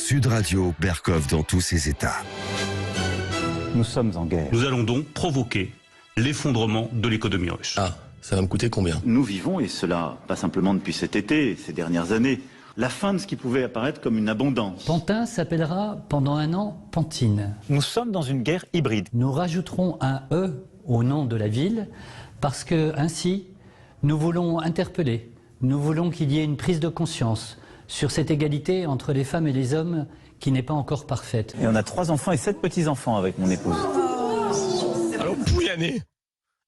Sud Radio, Berkov dans tous ses états. Nous sommes en guerre. Nous allons donc provoquer l'effondrement de l'économie russe. Ah, ça va me coûter combien? Nous vivons, et cela pas simplement depuis cet été, ces dernières années, la fin de ce qui pouvait apparaître comme une abondance. Pantin s'appellera pendant un an Pantine. Nous sommes dans une guerre hybride. Nous rajouterons un E au nom de la ville parce que ainsi nous voulons interpeller, nous voulons qu'il y ait une prise de conscience sur cette égalité entre les femmes et les hommes qui n'est pas encore parfaite. Et on a 3 enfants et 7 petits-enfants avec mon épouse. Alors Pouyanné,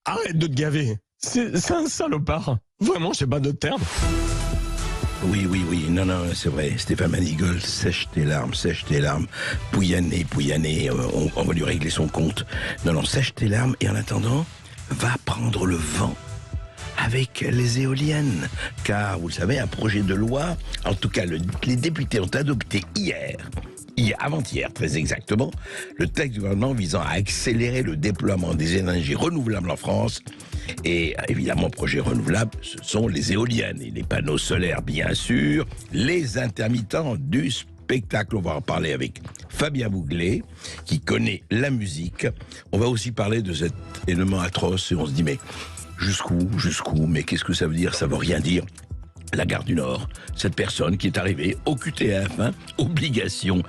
arrête de te gaver. C'est un salopard. Vraiment, je sais pas d'autres termes. Oui, non, c'est vrai. Stéphane Manigold, sèche tes larmes. Pouyanné, on va lui régler son compte. Non, sèche tes larmes et en attendant, va prendre le vent avec les éoliennes. Car, vous le savez, un projet de loi, en tout cas, les députés ont adopté avant-hier très exactement, le texte du gouvernement visant à accélérer le déploiement des énergies renouvelables en France. Et évidemment, projet renouvelable, ce sont les éoliennes et les panneaux solaires, bien sûr, les intermittents du spectacle. On va en parler avec Fabien Bouglet, qui connaît la musique. On va aussi parler de cet élément atroce et on se dit, mais jusqu'où, mais qu'est-ce que ça veut dire? Ça veut rien dire. La gare du Nord, cette personne qui est arrivée au QTF, obligation.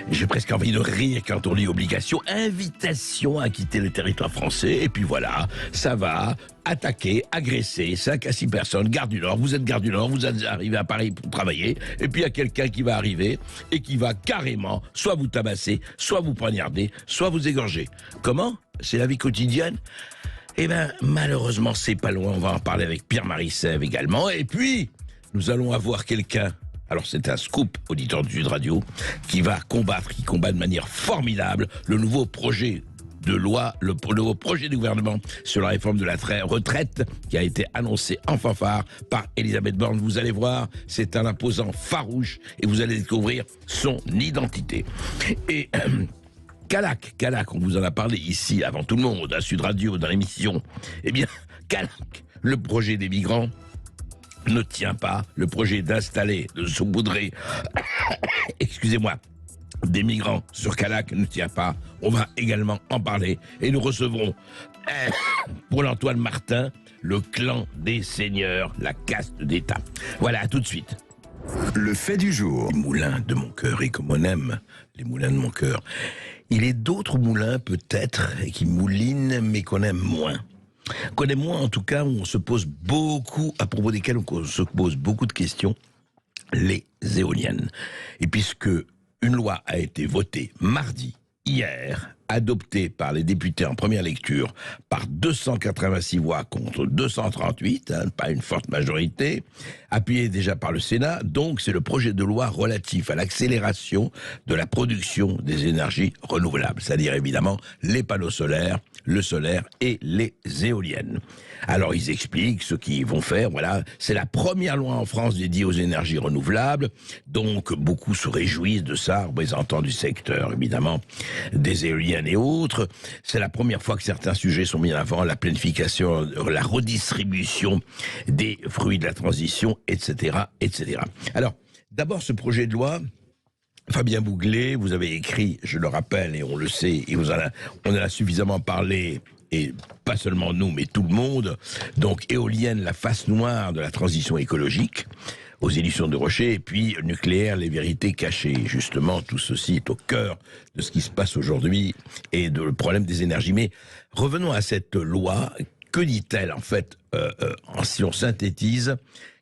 J'ai presque envie de rire quand on lit obligation, invitation à quitter le territoire français, et puis voilà, ça va attaquer, agresser 5 à 6 personnes, gare du Nord, vous êtes gare du Nord, vous êtes arrivé à Paris pour travailler, et puis il y a quelqu'un qui va arriver et qui va carrément soit vous tabasser, soit vous poignarder, soit vous égorger. Comment? C'est la vie quotidienne. Eh bien, malheureusement, c'est pas loin. On va en parler avec Pierre-Marie Sèvres également. Et puis, nous allons avoir quelqu'un, alors c'est un scoop, auditeur de Sud Radio, qui combat de manière formidable le nouveau projet de loi, le nouveau projet du gouvernement sur la réforme de la retraite qui a été annoncé en fanfare par Elisabeth Borne. Vous allez voir, c'est un imposant farouche et vous allez découvrir son identité. Et... Calac, on vous en a parlé ici avant tout le monde, à Sud Radio, dans l'émission. Eh bien, Calac, le projet des migrants ne tient pas. Le projet d'installer, de saupoudrer, excusez-moi, des migrants sur Calac ne tient pas. On va également en parler. Et nous recevrons, pour l'Antoine Martin, le clan des seigneurs, la caste d'État. Voilà, à tout de suite. Le fait du jour. Les moulins de mon cœur, et comme on aime les moulins de mon cœur. Il est d'autres moulins peut-être qui moulinent mais qu'on aime moins. Qu'on aime moins en tout cas, où on se pose beaucoup, à propos desquels on se pose beaucoup de questions, les éoliennes. Et puisque une loi a été votée hier, adoptée par les députés en première lecture par 286 voix contre 238, pas une forte majorité, appuyée déjà par le Sénat, donc c'est le projet de loi relatif à l'accélération de la production des énergies renouvelables, c'est-à-dire évidemment les panneaux solaires, le solaire et les éoliennes. Alors ils expliquent ce qu'ils vont faire, voilà, c'est la première loi en France dédiée aux énergies renouvelables, donc beaucoup se réjouissent de ça, représentants du secteur évidemment des éoliennes et autres. C'est la première fois que certains sujets sont mis en avant, la planification, la redistribution des fruits de la transition, etc., etc. Alors, d'abord ce projet de loi, Fabien Bouglet, vous avez écrit, je le rappelle, et on le sait, et on en a suffisamment parlé, et pas seulement nous, mais tout le monde, donc éolienne, la face noire de la transition écologique, aux éditions de Rocher, et puis nucléaire, les vérités cachées. Justement, tout ceci est au cœur de ce qui se passe aujourd'hui et de le problème des énergies. Mais revenons à cette loi. Que dit-elle en fait, si on synthétise,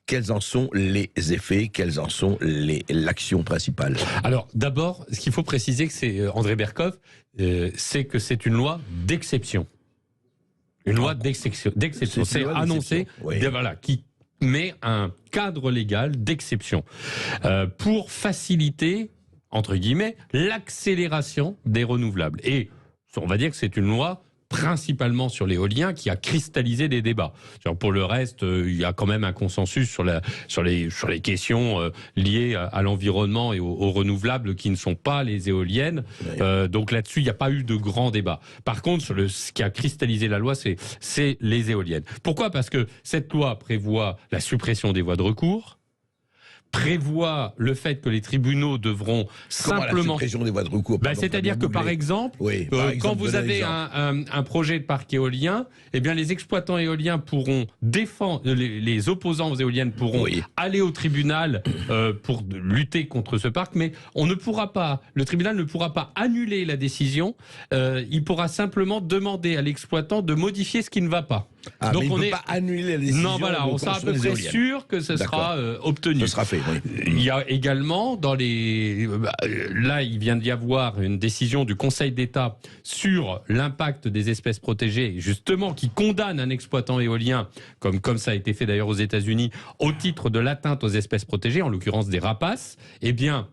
quels en sont les effets, quelles en sont l'action principale? Alors d'abord, ce qu'il faut préciser, que c'est André Berkov, c'est que c'est une loi d'exception. Une loi d'exception. C'est annoncé, oui. Voilà, qui met un cadre légal d'exception pour faciliter, entre guillemets, l'accélération des renouvelables. Et on va dire que c'est une loi principalement sur l'éolien qui a cristallisé des débats. Pour le reste, il y a quand même un consensus sur les questions liées à l'environnement et aux renouvelables qui ne sont pas les éoliennes. Oui. Donc là-dessus, il n'y a pas eu de grand débat. Par contre, ce qui a cristallisé la loi, c'est les éoliennes. Pourquoi? Parce que cette loi prévoit la suppression des voies de recours, prévoit le fait que les tribunaux devront simplement... la suppression des voies de recours, c'est-à-dire que par exemple, quand vous avez un projet de parc éolien, eh bien les exploitants éoliens pourront défendre, les opposants aux éoliennes pourront aller au tribunal pour lutter contre ce parc, mais le tribunal ne pourra pas annuler la décision, il pourra simplement demander à l'exploitant de modifier ce qui ne va pas. Donc on ne peut pas annuler la décision. Non, voilà, on sera à peu près sûr que ce sera obtenu. Ce sera fait, oui. Il y a également là, il vient d'y avoir une décision du Conseil d'État sur l'impact des espèces protégées, justement, qui condamne un exploitant éolien, comme ça a été fait d'ailleurs aux États-Unis, au titre de l'atteinte aux espèces protégées, en l'occurrence des rapaces. Eh bien,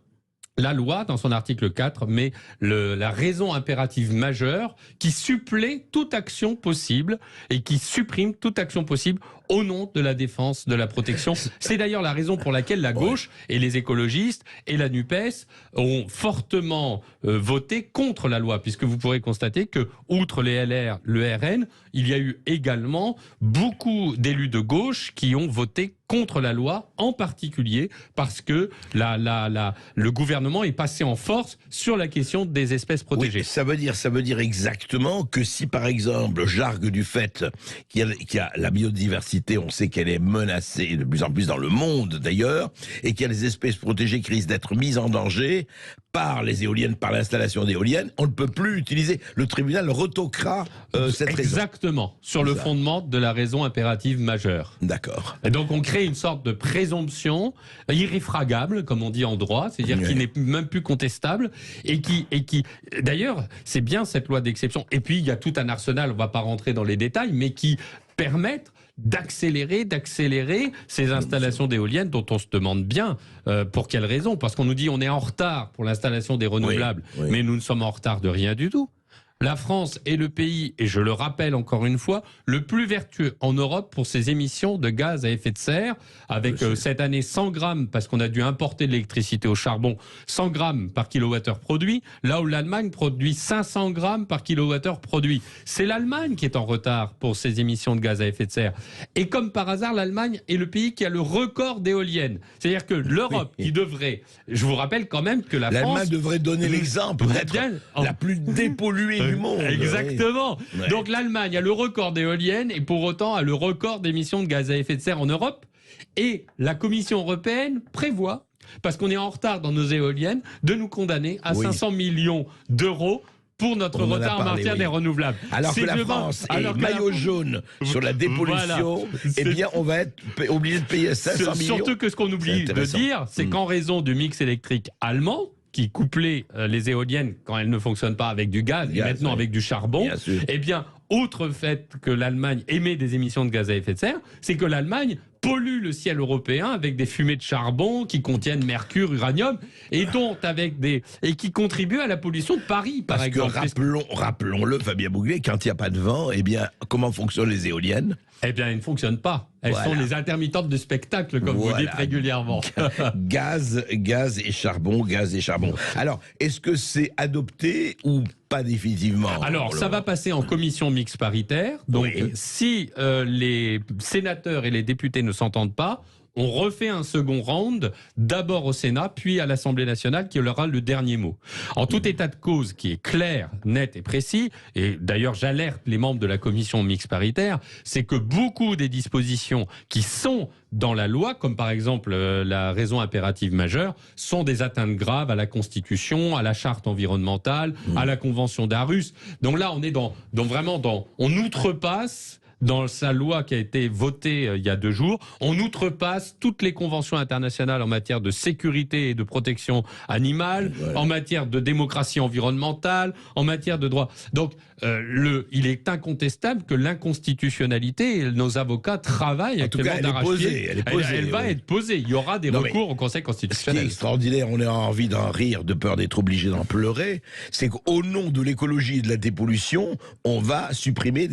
la loi, dans son article 4, met la raison impérative majeure qui supplée toute action possible et qui supprime toute action possible au nom de la défense, de la protection. C'est d'ailleurs la raison pour laquelle la gauche et les écologistes et la NUPES ont fortement voté contre la loi, puisque vous pourrez constater que, outre les LR, le RN, il y a eu également beaucoup d'élus de gauche qui ont voté contre la loi, en particulier parce que le gouvernement est passé en force sur la question des espèces protégées. Oui, ça veut dire exactement que si, par exemple, j'argue du fait qu'il y a la biodiversité, on sait qu'elle est menacée de plus en plus dans le monde d'ailleurs, et qu'il y a des espèces protégées qui risquent d'être mises en danger par les éoliennes, par l'installation d'éoliennes, on ne peut plus utiliser. Le tribunal retoquera cette raison. Exactement, sur le fondement de la raison impérative majeure. D'accord. Et donc on crée une sorte de présomption irréfragable, comme on dit en droit, c'est-à-dire qui n'est même plus contestable, et qui d'ailleurs, c'est bien cette loi d'exception. Et puis il y a tout un arsenal, on ne va pas rentrer dans les détails, mais qui permettent d'accélérer ces installations d'éoliennes dont on se demande bien pour quelle raison. Parce qu'on nous dit on est en retard pour l'installation des renouvelables, mais nous ne sommes en retard de rien du tout. La France est le pays, et je le rappelle encore une fois, le plus vertueux en Europe pour ses émissions de gaz à effet de serre, avec cette année 100 grammes, parce qu'on a dû importer de l'électricité au charbon, 100 grammes par kilowattheure produit, là où l'Allemagne produit 500 grammes par kilowattheure produit. C'est l'Allemagne qui est en retard pour ses émissions de gaz à effet de serre. Et comme par hasard, l'Allemagne est le pays qui a le record d'éoliennes. C'est-à-dire que l'Europe, qui devrait... Je vous rappelle quand même que la France... L'Allemagne devrait donner l'exemple d'être la plus dépolluée du monde. Exactement. Ouais. Donc l'Allemagne a le record d'éoliennes et pour autant a le record d'émissions de gaz à effet de serre en Europe. Et la Commission européenne prévoit, parce qu'on est en retard dans nos éoliennes, de nous condamner à 500 millions d'euros pour notre retard en matière des renouvelables. Alors que la France est maillot jaune sur la dépollution, eh bien on va être obligé de payer 500 millions. Surtout que ce qu'on oublie de dire, c'est qu'en raison du mix électrique allemand, qui couplait les éoliennes quand elles ne fonctionnent pas avec du gaz et maintenant avec du charbon, eh bien, outre le fait que l'Allemagne émet des émissions de gaz à effet de serre, c'est que l'Allemagne pollue le ciel européen avec des fumées de charbon qui contiennent mercure, uranium, et dont et qui contribuent à la pollution de Paris, par exemple. Parce que rappelons-le, Fabien Bouglet, quand il n'y a pas de vent, eh bien, comment fonctionnent les éoliennes ? Eh bien, elles ne fonctionnent pas. Elles sont les intermittentes de spectacle, comme vous dites régulièrement. Gaz et charbon. Alors, est-ce que c'est adopté ou pas définitivement? Alors, ça va passer en commission mixte paritaire. Donc, si les sénateurs et les députés ne s'entendent pas, on refait un second round, d'abord au Sénat, puis à l'Assemblée nationale, qui aura le dernier mot. En tout état de cause qui est clair, net et précis, et d'ailleurs j'alerte les membres de la commission mixte paritaire, c'est que beaucoup des dispositions qui sont dans la loi, comme par exemple la raison impérative majeure, sont des atteintes graves à la Constitution, à la charte environnementale, à la Convention d'Aarhus. Donc là, on est on outrepasse dans sa loi qui a été votée il y a 2 jours, on outrepasse toutes les conventions internationales en matière de sécurité et de protection animale, en matière de démocratie environnementale, en matière de droit. Donc, il est incontestable que l'inconstitutionnalité, nos avocats travaillent actuellement d'arrache-pied. Elle va être posée. Il y aura des recours au Conseil constitutionnel. Ce qui est extraordinaire, on a envie d'en rire de peur d'être obligé d'en pleurer, c'est qu'au nom de l'écologie et de la dépollution, on va supprimer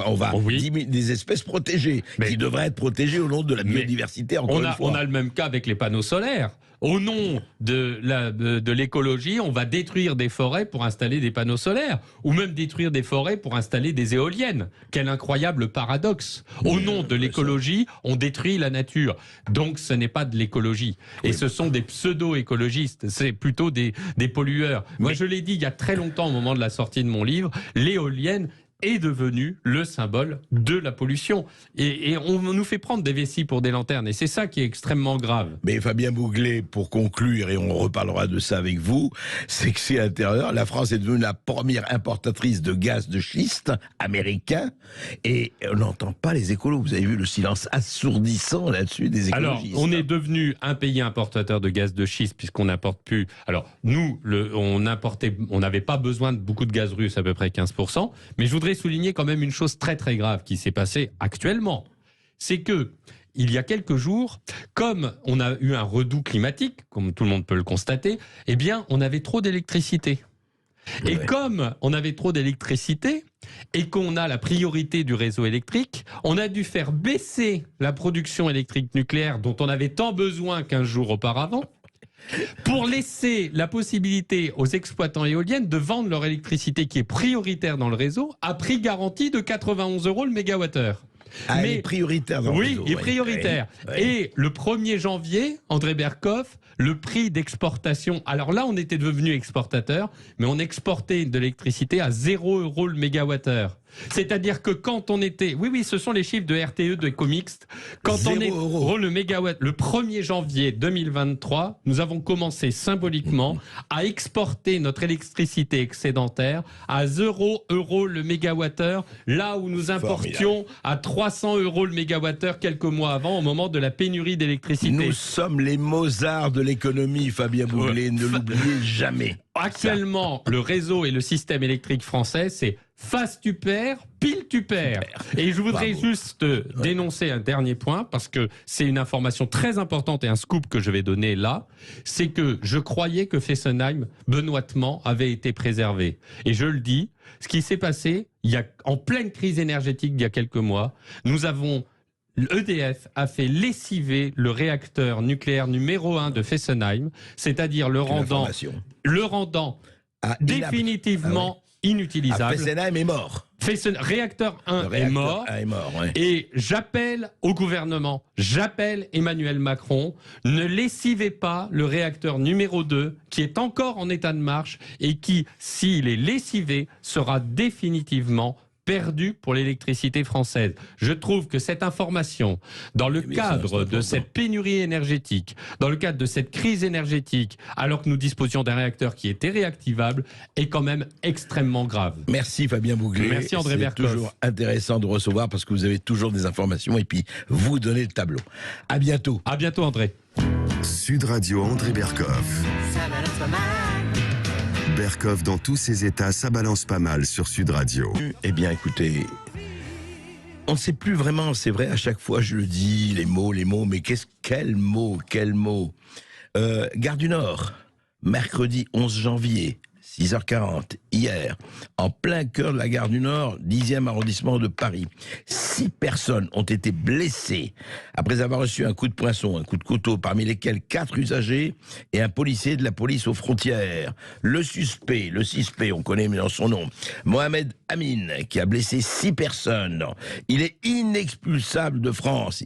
on va des espèces protégées, qui devraient être protégées au nom de la biodiversité, encore une fois. On a le même cas avec les panneaux solaires. Au nom de l'écologie, on va détruire des forêts pour installer des panneaux solaires, ou même détruire des forêts pour installer des éoliennes. Quel incroyable paradoxe. Au nom de l'écologie, on détruit la nature. Donc ce n'est pas de l'écologie. Et ce sont des pseudo-écologistes, c'est plutôt des pollueurs. Moi je l'ai dit il y a très longtemps au moment de la sortie de mon livre, l'éolienne est devenu le symbole de la pollution. Et on nous fait prendre des vessies pour des lanternes. Et c'est ça qui est extrêmement grave. Mais Fabien Bouglet, pour conclure, et on reparlera de ça avec vous, c'est que c'est intérieur. La France est devenue la première importatrice de gaz de schiste américain. Et on n'entend pas les écolos. Vous avez vu le silence assourdissant là-dessus des écologistes. Alors, on est devenu un pays importateur de gaz de schiste puisqu'on n'importe plus. Alors, nous, on n'avait pas besoin de beaucoup de gaz russe, à peu près 15%. Mais je voudrais souligner quand même une chose très très grave qui s'est passée actuellement. C'est que, il y a quelques jours, comme on a eu un redout climatique, comme tout le monde peut le constater, eh bien, on avait trop d'électricité. Et comme on avait trop d'électricité et qu'on a la priorité du réseau électrique, on a dû faire baisser la production électrique nucléaire dont on avait tant besoin 15 jours auparavant, pour laisser la possibilité aux exploitants éoliennes de vendre leur électricité qui est prioritaire dans le réseau à prix garanti de 91 € le mégawattheure. Mais il est prioritaire dans le réseau. Oui, il est prioritaire. Et le 1er janvier, André Berkoff, le prix d'exportation, alors là on était devenu exportateur, mais on exportait de l'électricité à 0 € le mégawattheure. C'est-à-dire que quand on était... Oui, ce sont les chiffres de RTE, de Ecomixte. Quand on est le mégawatt, le 1er janvier 2023, nous avons commencé symboliquement à exporter notre électricité excédentaire à 0 € le mégawattheure, là où nous importions à 300 € le mégawattheure quelques mois avant, au moment de la pénurie d'électricité. Nous sommes les Mozart de l'économie, Fabien Bouglet, ne l'oubliez jamais. Actuellement, le réseau et le système électrique français, c'est face tu perds, pile tu perds. Et je voudrais juste dénoncer un dernier point, parce que c'est une information très importante et un scoop que je vais donner là, c'est que je croyais que Fessenheim, benoîtement, avait été préservé. Et je le dis, ce qui s'est passé, en pleine crise énergétique il y a quelques mois, EDF a fait lessiver le réacteur nucléaire numéro 1 de Fessenheim, c'est-à-dire le rendant définitivement inutilisable. Fessenheim est mort. Réacteur 1 est mort. Et j'appelle au gouvernement, j'appelle Emmanuel Macron, ne lessivez pas le réacteur numéro 2 qui est encore en état de marche et qui, s'il est lessivé, sera définitivement perdu pour l'électricité française. Je trouve que cette information, dans le cadre de cette pénurie énergétique, dans le cadre de cette crise énergétique, alors que nous disposions d'un réacteur qui était réactivable, est quand même extrêmement grave. Merci Fabien Bouglet. Merci André Berkoff. C'est toujours intéressant de recevoir parce que vous avez toujours des informations et puis vous donnez le tableau. À bientôt. À bientôt André. Sud Radio André Berkoff. Berkoff dans tous ses états, ça balance pas mal sur Sud Radio. Eh bien écoutez, on ne sait plus vraiment, c'est vrai, à chaque fois je le dis, les mots, mais quel mot Gare du Nord, mercredi 11 janvier, 6h40, hier, en plein cœur de la Gare du Nord, 10e arrondissement de Paris. 6 personnes ont été blessées après avoir reçu un coup de poinçon, un coup de couteau, parmi lesquels 4 usagers et un policier de la police aux frontières. Le suspect, on connaît maintenant son nom, Mohamed Amin, qui a blessé 6 personnes. Il est inexpulsable de France.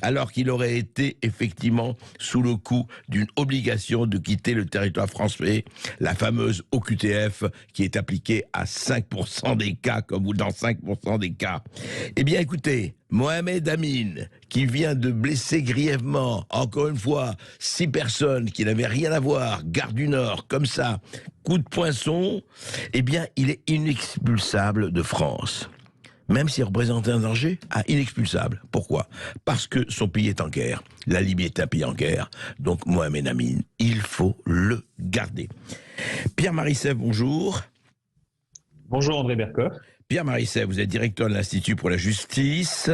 Alors qu'il aurait été effectivement sous le coup d'une obligation de quitter le territoire français, la fameuse OQTF qui est appliquée à 5% des cas, comme dans 5% des cas. Eh bien écoutez, Mohamed Amin, qui vient de blesser grièvement, encore une fois, 6 personnes qui n'avaient rien à voir, Gare du Nord, comme ça, coup de poinçon, eh bien il est inexpulsable de France. Même s'il représentait un danger, inexpulsable. Pourquoi ? Parce que son pays est en guerre. La Libye est un pays en guerre. Donc, Mohamed Amin, il faut le garder. Pierre Marisseff, bonjour. Bonjour André Berkoff. Pierre Marisseff, vous êtes directeur de l'Institut pour la justice.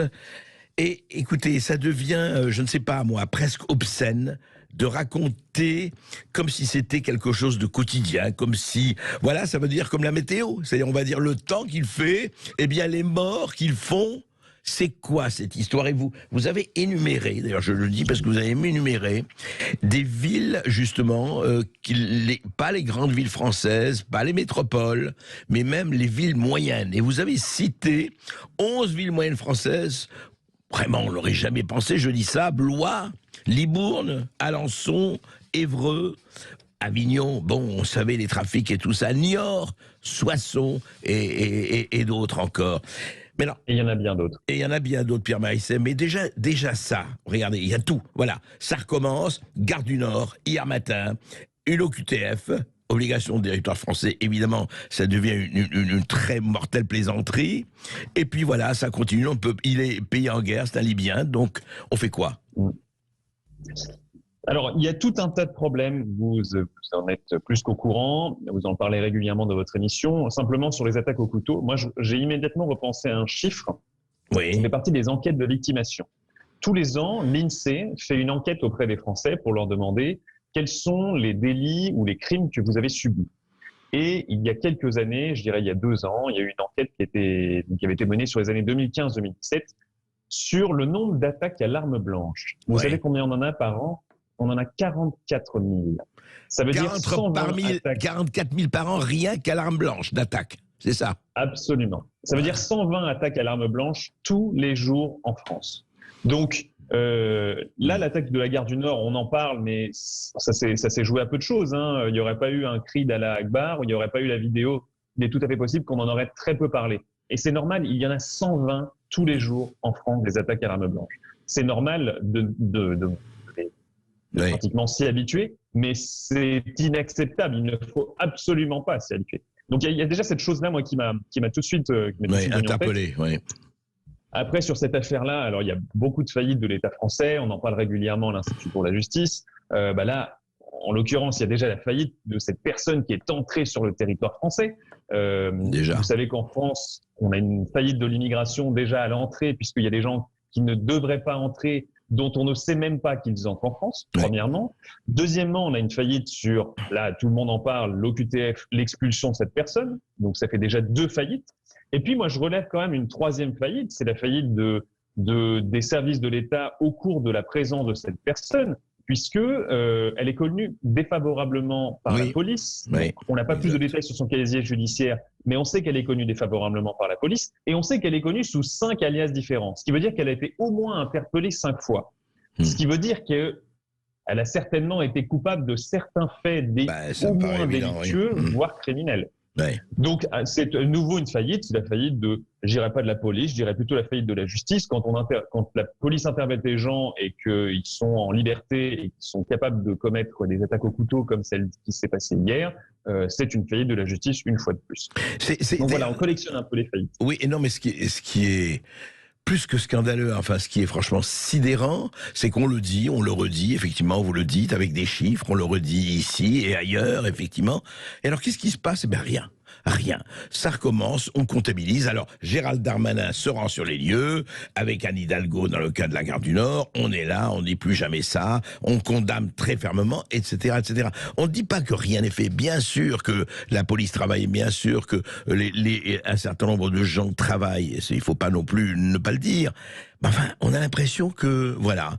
Et écoutez, ça devient, je ne sais pas moi, presque obscène de raconter comme si c'était quelque chose de quotidien, comme si, voilà, ça veut dire comme la météo, c'est-à-dire on va dire le temps qu'il fait, eh bien les morts qu'ils font. C'est quoi cette histoire? Et vous avez énuméré, d'ailleurs je le dis parce que vous avez énuméré, des villes justement, pas les grandes villes françaises, pas les métropoles, mais même les villes moyennes. Et vous avez cité 11 villes moyennes françaises, vraiment on l'aurait jamais pensé, je dis ça, Blois, Libourne, Alençon, Évreux, Avignon, bon, on savait les trafics et tout ça, Niort, Soissons et d'autres encore. Mais non. Et il y en a bien d'autres. Et il y en a bien d'autres, Pierre Marisset. Mais déjà ça, regardez, il y a tout. Voilà, ça recommence. Gare du Nord, hier matin, une OQTF, obligation de territoire français. Évidemment, ça devient une très mortelle plaisanterie. Et puis voilà, ça continue. Il est payé en guerre, c'est un Libyen. Donc, on fait quoi? Alors, il y a tout un tas de problèmes, vous en êtes plus qu'au courant, vous en parlez régulièrement dans votre émission. Simplement sur les attaques au couteau, moi j'ai immédiatement repensé à un chiffre qui fait partie des enquêtes de victimation. Tous les ans, l'INSEE fait une enquête auprès des Français pour leur demander quels sont les délits ou les crimes que vous avez subis. Et il y a quelques années, je dirais il y a 2 ans, il y a eu une enquête qui avait été menée sur les années 2015-2017 sur le nombre d'attaques à l'arme blanche. Vous savez combien on en a par an? On en a 44 000. Ça veut dire 44 000 par an, rien qu'à l'arme blanche d'attaque. C'est ça? Absolument. Ça veut dire 120 attaques à l'arme blanche tous les jours en France. Donc là, l'attaque de la gare du Nord, on en parle, mais ça s'est joué à peu de choses. Hein. Il n'y aurait pas eu un cri d'Allah Akbar, il n'y aurait pas eu la vidéo. Il est tout à fait possible qu'on en aurait très peu parlé. Et c'est normal, il y en a 120 tous les jours en France des attaques à l'arme blanche. C'est normal de pratiquement s'y habituer, mais c'est inacceptable. Il ne faut absolument pas s'y habituer. Donc il y a déjà cette chose-là, moi, qui m'a tout de suite interpellé. Après, sur cette affaire-là, alors il y a beaucoup de faillites de l'État français. On en parle régulièrement à l'Institut pour la justice. Là, en l'occurrence, il y a déjà la faillite de cette personne qui est entrée sur le territoire français. Déjà. Vous savez qu'en France, on a une faillite de l'immigration déjà à l'entrée, puisqu'il y a des gens qui ne devraient pas entrer, dont on ne sait même pas qu'ils entrent en France, premièrement. Deuxièmement, on a une faillite sur, là, tout le monde en parle, l'OQTF, l'expulsion de cette personne. Donc, ça fait déjà 2 faillites. Et puis, moi, je relève quand même une 3e faillite. C'est la faillite des services de l'État au cours de la présence de cette personne, puisque elle est connue défavorablement par la police. Donc, on n'a pas plus de détails sur son casier judiciaire, mais on sait qu'elle est connue défavorablement par la police, et on sait qu'elle est connue sous 5 alias différents, ce qui veut dire qu'elle a été au moins interpellée 5 fois. Ce qui veut dire qu'elle a certainement été coupable de certains faits au moins délictueux, voire criminels. Donc, c'est à nouveau une faillite, c'est la faillite je dirais pas de la police, je dirais plutôt la faillite de la justice. Quand la police interpelle des gens et qu'ils sont en liberté et qu'ils sont capables de commettre des attaques au couteau comme celle qui s'est passée hier, c'est une faillite de la justice une fois de plus. Donc voilà, on collectionne un peu les faillites. Oui, et non, mais ce qui est plus que scandaleux, enfin ce qui est franchement sidérant, c'est qu'on le dit, on le redit, effectivement, vous le dites avec des chiffres, on le redit ici et ailleurs, effectivement. Et alors qu'est-ce qui se passe? Eh bien rien. Rien. Ça recommence, on comptabilise. Alors, Gérald Darmanin se rend sur les lieux, avec Anne Hidalgo dans le cas de la gare du Nord. On est là, on ne dit plus jamais ça, on condamne très fermement, etc., etc. On ne dit pas que rien n'est fait. Bien sûr que la police travaille, bien sûr que un certain nombre de gens travaillent. Il ne faut pas non plus ne pas le dire. Enfin, on a l'impression que, voilà,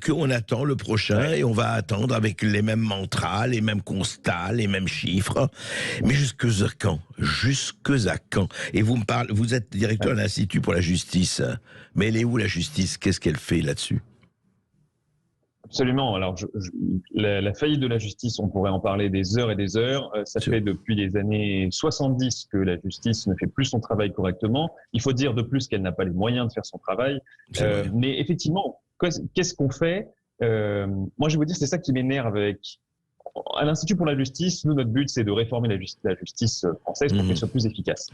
qu'on attend le prochain et on va attendre avec les mêmes mantras, les mêmes constats, les mêmes chiffres. Mais jusque à quand? Jusque à quand? Et vous êtes directeur de l'Institut pour la justice. Mais elle est où la justice? Qu'est-ce qu'elle fait là-dessus? Absolument. Alors, la faillite de la justice, on pourrait en parler des heures et des heures. Ça fait depuis les années 70 que la justice ne fait plus son travail correctement. Il faut dire de plus qu'elle n'a pas les moyens de faire son travail. Mais effectivement, qu'est-ce qu'on fait? Moi, je vais vous dire, c'est ça qui m'énerve à l'Institut pour la justice. Nous, notre but, c'est de réformer la justice française pour qu'elle soit plus efficace.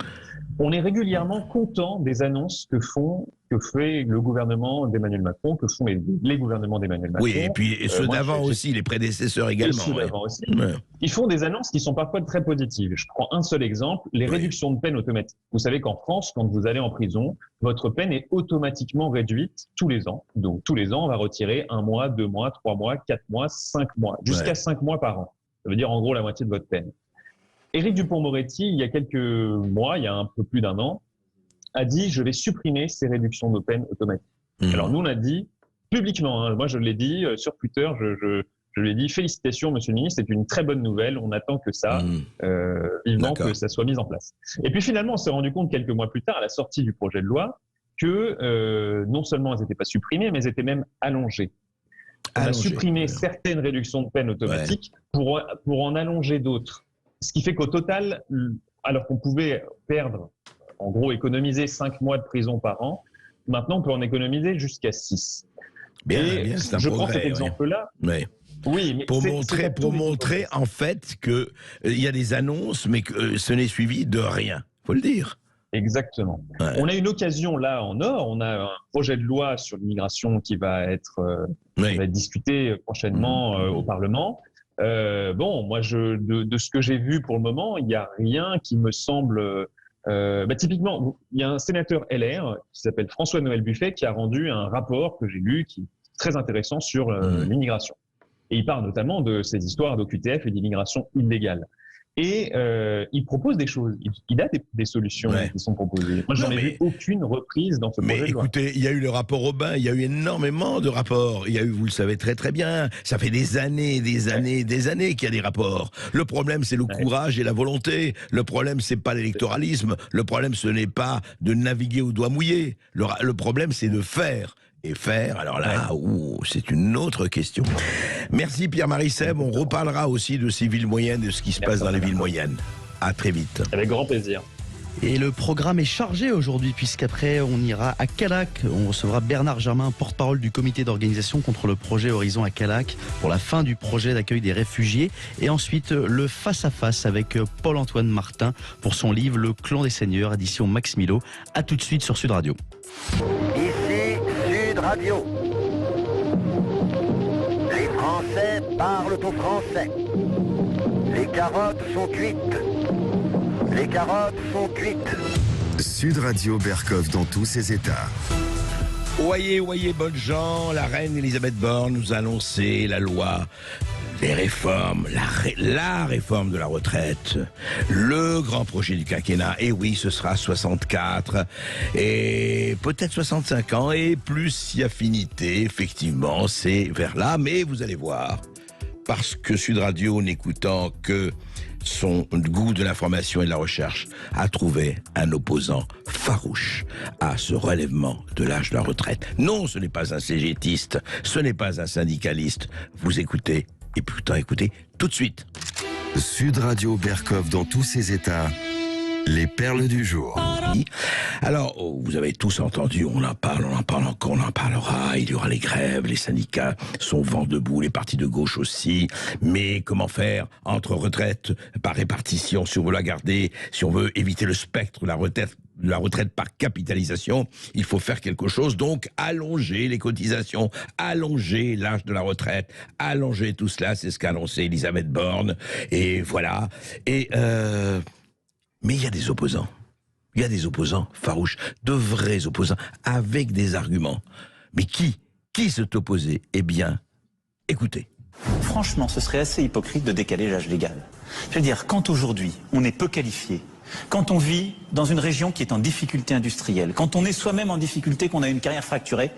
On est régulièrement content des annonces que que fait le gouvernement d'Emmanuel Macron, que font les gouvernements d'Emmanuel Macron. Oui, et puis ceux d'avant aussi, les prédécesseurs également. Ceux d'avant aussi. Ouais. Ils font des annonces qui sont parfois très positives. Je prends un seul exemple, les réductions de peine automatiques. Vous savez qu'en France, quand vous allez en prison, votre peine est automatiquement réduite tous les ans. Donc tous les ans, on va retirer 1 mois, 2 mois, 3 mois, 4 mois, 5 mois, jusqu'à 5 mois par an. Ça veut dire en gros la moitié de votre peine. Éric Dupond-Moretti, il y a quelques mois, il y a un peu plus d'1 an, a dit « je vais supprimer ces réductions de peine automatiques ». Alors nous, on a dit publiquement, moi je l'ai dit sur Twitter, je lui ai dit « félicitations monsieur le ministre, c'est une très bonne nouvelle, on attend que ça, vivement que ça soit mis en place ». Et puis finalement, on s'est rendu compte quelques mois plus tard, à la sortie du projet de loi, que non seulement elles n'étaient pas supprimées, mais elles étaient même allongées. On a supprimé certaines réductions de peine automatiques pour en allonger d'autres. Ce qui fait qu'au total, alors qu'on pouvait perdre, en gros, économiser 5 mois de prison par an, maintenant on peut en économiser jusqu'à 6. Bien, c'est un je progrès, prends cet exemple-là. Oui, mais pour montrer en fait qu'il y a des annonces, mais que ce n'est suivi de rien. Faut le dire. Exactement. On a une occasion là en or. On a un projet de loi sur l'immigration qui va être discuté prochainement au Parlement. Moi, de ce que j'ai vu pour le moment, il n'y a rien qui me semble. Typiquement, il y a un sénateur LR qui s'appelle François-Noël Buffet qui a rendu un rapport que j'ai lu qui est très intéressant sur l'immigration. Et il parle notamment de ces histoires d'OQTF et d'immigration illégale. Et il propose des choses. Il a des solutions qui sont proposées. Moi, j'en ai vu aucune reprise dans ce projet de loi. Écoutez, il y a eu le rapport Aubin, il y a eu énormément de rapports. Il y a eu, vous le savez très très bien, ça fait des années qu'il y a des rapports. Le problème, c'est le courage et la volonté. Le problème, c'est pas l'électoralisme. Le problème, ce n'est pas de naviguer au doigt mouillé. Le problème, c'est de faire. Et faire, alors là, c'est une autre question. Merci Pierre-Marie Seb, on reparlera aussi de ces villes moyennes, de ce qui se passe dans les villes moyennes. À très vite. Avec grand plaisir. Et le programme est chargé aujourd'hui, puisqu'après on ira à Callac. On recevra Bernard Germain, porte-parole du comité d'organisation contre le projet Horizon à Callac, pour la fin du projet d'accueil des réfugiés. Et ensuite, le face-à-face avec Paul-Antoine Martin pour son livre Le Clan des Seigneurs, édition Max Milo. À tout de suite sur Sud Radio. Ici Sud Radio. Les Français parlent aux Français. Les carottes sont cuites. Les carottes sont cuites. Sud Radio Berkov dans tous ses états. Voyez, bonnes gens, la reine Elisabeth Borne nous a annoncé la loi des réformes, la réforme de la retraite, le grand projet du quinquennat. Et oui, ce sera 64 et peut-être 65 ans et plus si affinité, effectivement, c'est vers là. Mais vous allez voir, parce que Sud Radio, n'écoutant que son goût de l'information et de la recherche, a trouvé un opposant farouche à ce relèvement de l'âge de la retraite. Non, ce n'est pas un cégétiste, ce n'est pas un syndicaliste. Vous écoutez, et putain, écoutez, tout de suite. Sud Radio Berkov dans tous ses états. Les perles du jour. Alors, vous avez tous entendu, on en parle encore, on en parlera, il y aura les grèves, les syndicats sont vent debout, les partis de gauche aussi, mais comment faire entre retraite par répartition, si on veut la garder, si on veut éviter le spectre de la retraite par capitalisation, il faut faire quelque chose, donc allonger les cotisations, allonger l'âge de la retraite, allonger tout cela, c'est ce qu'a annoncé Elisabeth Borne, et voilà, mais il y a des opposants. Il y a des opposants farouches, de vrais opposants, avec des arguments. Mais qui s'est opposé? Eh bien, écoutez. Franchement, ce serait assez hypocrite de décaler l'âge légal. Je veux dire, quand aujourd'hui, on est peu qualifié, quand on vit dans une région qui est en difficulté industrielle, quand on est soi-même en difficulté, qu'on a une carrière fracturée,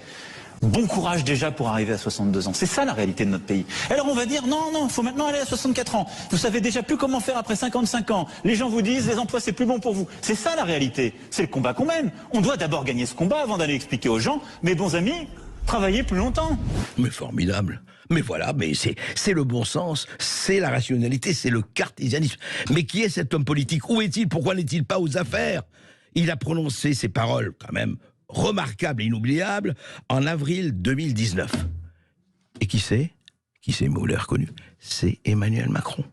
bon courage déjà pour arriver à 62 ans. C'est ça la réalité de notre pays. Alors on va dire non, il faut maintenant aller à 64 ans. Vous savez déjà plus comment faire après 55 ans. Les gens vous disent les emplois c'est plus bon pour vous. C'est ça la réalité. C'est le combat qu'on mène. On doit d'abord gagner ce combat avant d'aller expliquer aux gens, mes bons amis, travaillez plus longtemps. Mais formidable. Mais voilà, mais c'est le bon sens, c'est la rationalité, c'est le cartésianisme. Mais qui est cet homme politique? Où est-il? Pourquoi n'est-il pas aux affaires? Il a prononcé ces paroles quand même remarquable et inoubliable en avril 2019. Et qui c'est, mais vous l'avez reconnu, c'est Emmanuel Macron,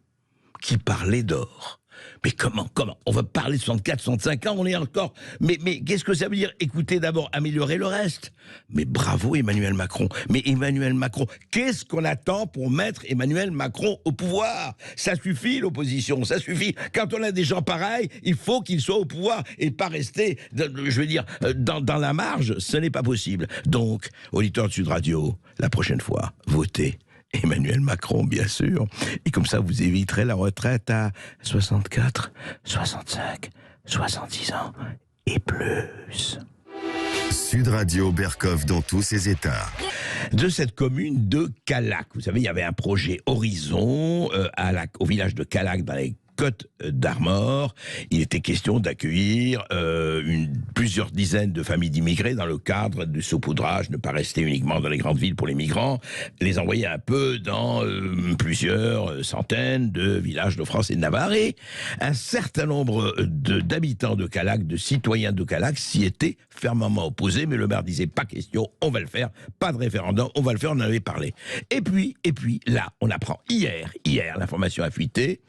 qui parlait d'or. Mais comment on va parler de 64, 65 ans, on est encore... Mais qu'est-ce que ça veut dire? Écoutez, d'abord, améliorer le reste. Mais bravo Emmanuel Macron. Mais Emmanuel Macron, qu'est-ce qu'on attend pour mettre Emmanuel Macron au pouvoir? Ça suffit l'opposition, ça suffit. Quand on a des gens pareils, il faut qu'ils soient au pouvoir et pas rester, je veux dire, dans la marge. Ce n'est pas possible. Donc, auditeurs de Sud Radio, la prochaine fois, votez Emmanuel Macron, bien sûr. Et comme ça, vous éviterez la retraite à 64, 65, 66 ans et plus. Sud Radio Berkov dans tous ses états. De cette commune de Callac. Vous savez, il y avait un projet Horizon au village de Callac dans les Côtes d'Armor. Il était question d'accueillir plusieurs dizaines de familles d'immigrés dans le cadre du saupoudrage, ne pas rester uniquement dans les grandes villes pour les migrants, les envoyer un peu dans plusieurs centaines de villages de France et de Navarre. Et un certain nombre d'habitants de Callac, de citoyens de Callac, s'y étaient fermement opposés, mais le maire disait pas question, on va le faire, pas de référendum, on va le faire, on en avait parlé. Et puis là, on apprend hier, l'information a fuité,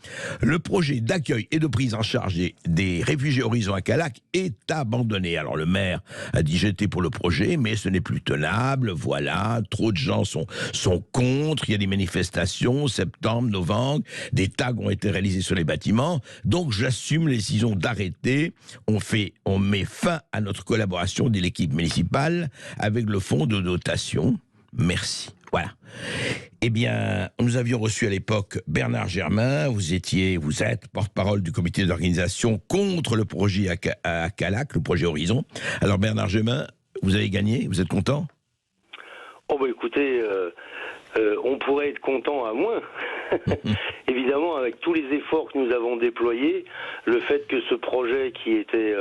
le projet d'accueil et de prise en charge des réfugiés Horizon à Callac est abandonné. Alors le maire a dit j'étais pour le projet, mais ce n'est plus tenable, voilà, trop de gens sont contre, il y a des manifestations, septembre, novembre, des tags ont été réalisés sur les bâtiments, donc j'assume les décisions d'arrêter, on met fin à notre collaboration de l'équipe municipale avec le fonds de dotation. Merci. Voilà. Eh bien, nous avions reçu à l'époque Bernard Germain, vous êtes porte-parole du comité d'organisation contre le projet à Callac, le projet Horizon. Alors Bernard Germain, vous avez gagné, vous êtes content? Oh bah écoutez, on pourrait être content à moins. Évidemment, avec tous les efforts que nous avons déployés, le fait que ce projet qui était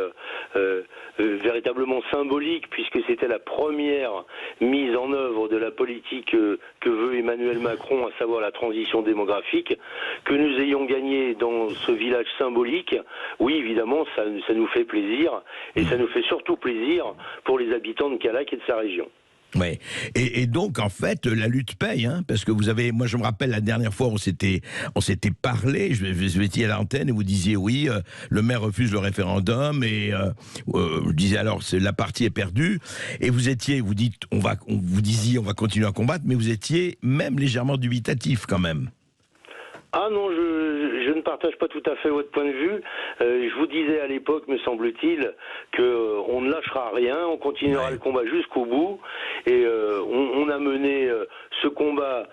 véritablement symbolique, puisque c'était la première mise en œuvre de la politique que veut Emmanuel Macron, à savoir la transition démographique, que nous ayons gagné dans ce village symbolique, oui, évidemment, ça nous fait plaisir, et ça nous fait surtout plaisir pour les habitants de Callac et de sa région. Ouais. Et donc en fait la lutte paye, hein, parce que moi je me rappelle la dernière fois on s'était parlé, vous étiez à l'antenne et vous disiez oui, le maire refuse le référendum et je disais alors la partie est perdue et vous disiez on va continuer à combattre, mais vous étiez même légèrement dubitatif quand même. Ah non, je ne partage pas tout à fait votre point de vue. Je vous disais à l'époque, me semble-t-il, qu'on ne lâchera rien, on continuera le combat jusqu'au bout. Et on a mené ce combat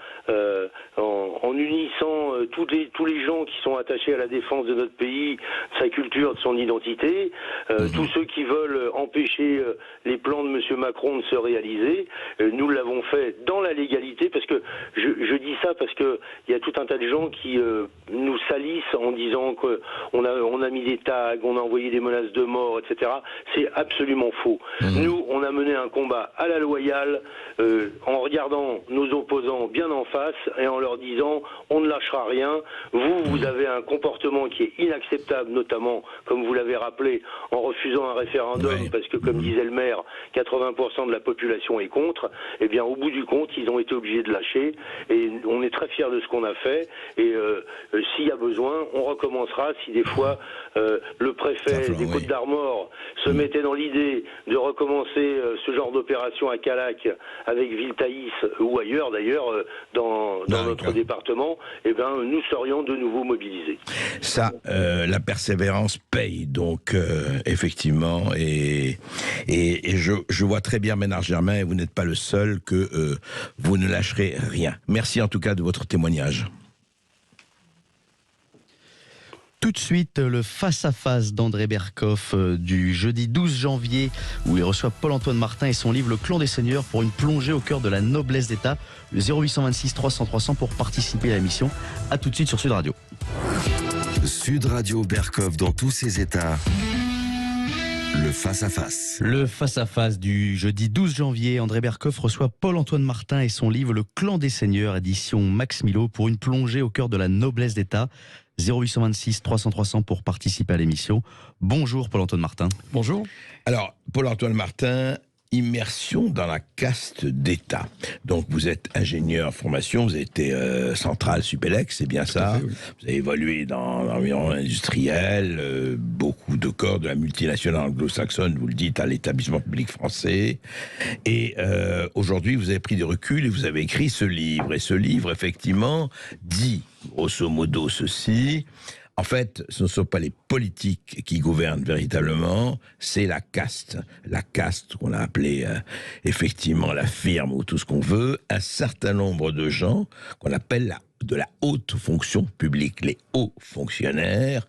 en unissant tous les gens qui sont attachés à la défense de notre pays, de sa culture, de son identité. Tous ceux qui veulent empêcher les plans de M. Macron de se réaliser, nous l'avons fait dans la légalité, parce que je dis ça parce qu'il y a tout un tas de gens qui nous salissent en disant qu'on a mis des tags, on a envoyé des menaces de mort, etc. C'est absolument faux. Nous, on a mené un combat à la loyale, en regardant nos opposants bien en face et en leur disant on ne lâchera rien. Vous avez un comportement qui est inacceptable, notamment, comme vous l'avez rappelé, en refusant un référendum, parce que, comme disait le maire, 80% de la population est contre. Eh bien, au bout du compte, ils ont été obligés de lâcher, et on est très fiers de ce qu'on a fait, et s'il y a besoin, on recommencera. Si des fois le préfet des Côtes d'Armor se mettait dans l'idée de recommencer ce genre d'opération à Callac avec Villetaïs ou ailleurs d'ailleurs dans notre département, eh ben, nous serions de nouveau mobilisés. Ça, la persévérance paye, donc effectivement, et je vois très bien Bernard Germain, et vous n'êtes pas le seul, que vous ne lâcherez rien. Merci en tout cas de votre témoignage. Tout de suite, le face-à-face d'André Berkoff du jeudi 12 janvier, où il reçoit Paul-Antoine Martin et son livre Le Clan des Seigneurs pour une plongée au cœur de la noblesse d'État. Le 0826 300 300 pour participer à l'émission. A tout de suite sur Sud Radio. Sud Radio Berkov dans tous ses états. Le face-à-face. Le face-à-face du jeudi 12 janvier, André Berkoff reçoit Paul-Antoine Martin et son livre Le Clan des Seigneurs, édition Max Milo, pour une plongée au cœur de la noblesse d'État. 0826 300 300 pour participer à l'émission. Bonjour Paul-Antoine Martin. Bonjour. Alors, Paul-Antoine Martin, immersion dans la caste d'État. Donc vous êtes ingénieur en formation, vous avez été central Supélec, c'est bien ça. Fait, oui. Vous avez évolué dans l'environnement industriel, beaucoup de corps de la multinationale anglo-saxonne, vous le dites, à l'établissement public français. Et aujourd'hui, vous avez pris du recul et vous avez écrit ce livre. Et ce livre, effectivement, dit grosso modo ceci. En fait, ce ne sont pas les politiques qui gouvernent véritablement, c'est la caste. La caste qu'on a appelée effectivement la firme ou tout ce qu'on veut. Un certain nombre de gens qu'on appelle de la haute fonction publique, les hauts fonctionnaires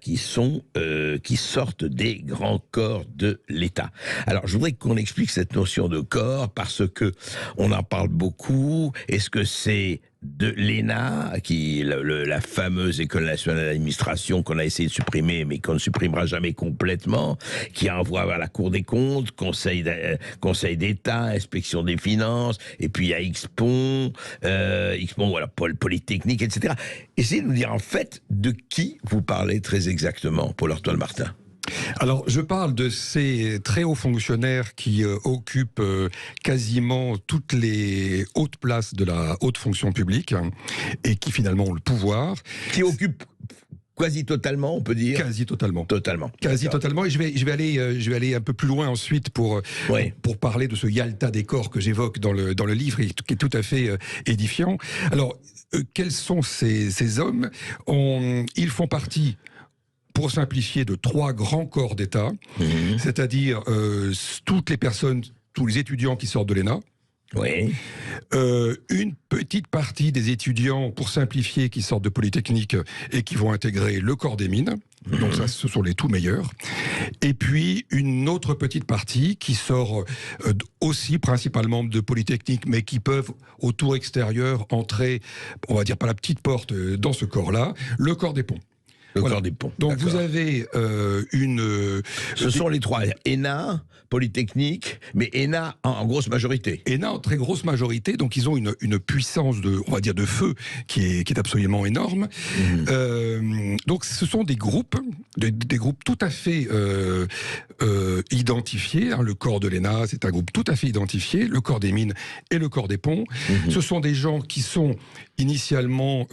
qui sortent des grands corps de l'État. Alors, je voudrais qu'on explique cette notion de corps parce que on en parle beaucoup. Est-ce que c'est de l'ENA, la fameuse École nationale d'administration qu'on a essayé de supprimer, mais qu'on ne supprimera jamais complètement, qui envoie vers la Cour des comptes, Conseil d'État, Inspection des finances, et puis il y a XPON, voilà, Polytechnique, etc. Essayez de nous dire en fait de qui vous parlez très exactement, Paul-Antoine Martin. Alors, je parle de ces très hauts fonctionnaires qui occupent quasiment toutes les hautes places de la haute fonction publique et qui finalement ont le pouvoir. Qui occupent quasi totalement, on peut dire. Quasi totalement. Totalement. Quasi totalement. Et je vais aller un peu plus loin ensuite pour parler de ce Yalta des corps que j'évoque dans le livre et qui est tout à fait édifiant. Alors, quels sont ces hommes? Ils font partie, pour simplifier, de 3 grands corps d'État, c'est-à-dire toutes les personnes, tous les étudiants qui sortent de l'ENA. Oui. Une petite partie des étudiants, pour simplifier, qui sortent de Polytechnique et qui vont intégrer le corps des mines. Donc ça, ce sont les tout meilleurs. Et puis une autre petite partie qui sort aussi principalement de Polytechnique, mais qui peuvent au tour extérieur entrer, on va dire par la petite porte, dans ce corps-là, le corps des ponts. Le corps des ponts. Donc vous avez Ce sont les 3. ENA, Polytechnique, mais ENA en grosse majorité. ENA en très grosse majorité, donc ils ont une puissance on va dire de feu qui est absolument énorme. Donc ce sont des groupes tout à fait identifiés. Le corps de l'ENA, c'est un groupe tout à fait identifié. Le corps des mines et le corps des ponts. Ce sont des gens qui sont initialement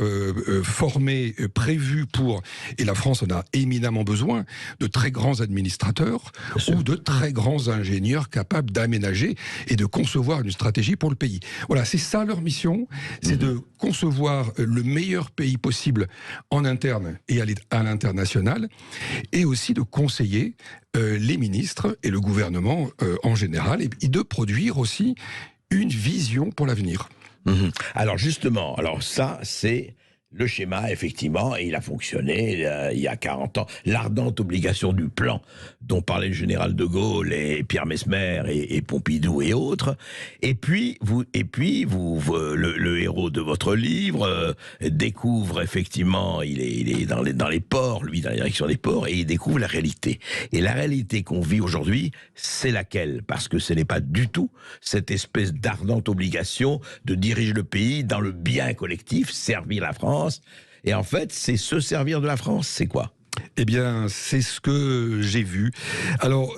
formés, prévus pour, et la France en a éminemment besoin, de très grands administrateurs ou de très grands ingénieurs capables d'aménager et de concevoir une stratégie pour le pays. Voilà, c'est ça leur mission, c'est de concevoir le meilleur pays possible en interne et à l'international, et aussi de conseiller les ministres et le gouvernement en général, et de produire aussi une vision pour l'avenir. Alors justement, ça c'est le schéma, effectivement, et il a fonctionné il y a 40 ans. L'ardente obligation du plan dont parlait le général de Gaulle et Pierre Messmer et Pompidou et autres. Et puis le héros de votre livre découvre effectivement, il est dans les ports, lui, dans la direction des ports, et il découvre la réalité. Et la réalité qu'on vit aujourd'hui, c'est laquelle? Parce que ce n'est pas du tout cette espèce d'ardente obligation de diriger le pays dans le bien collectif, servir la France. Et en fait, c'est se servir de la France, c'est quoi? Eh bien, c'est ce que j'ai vu. Alors,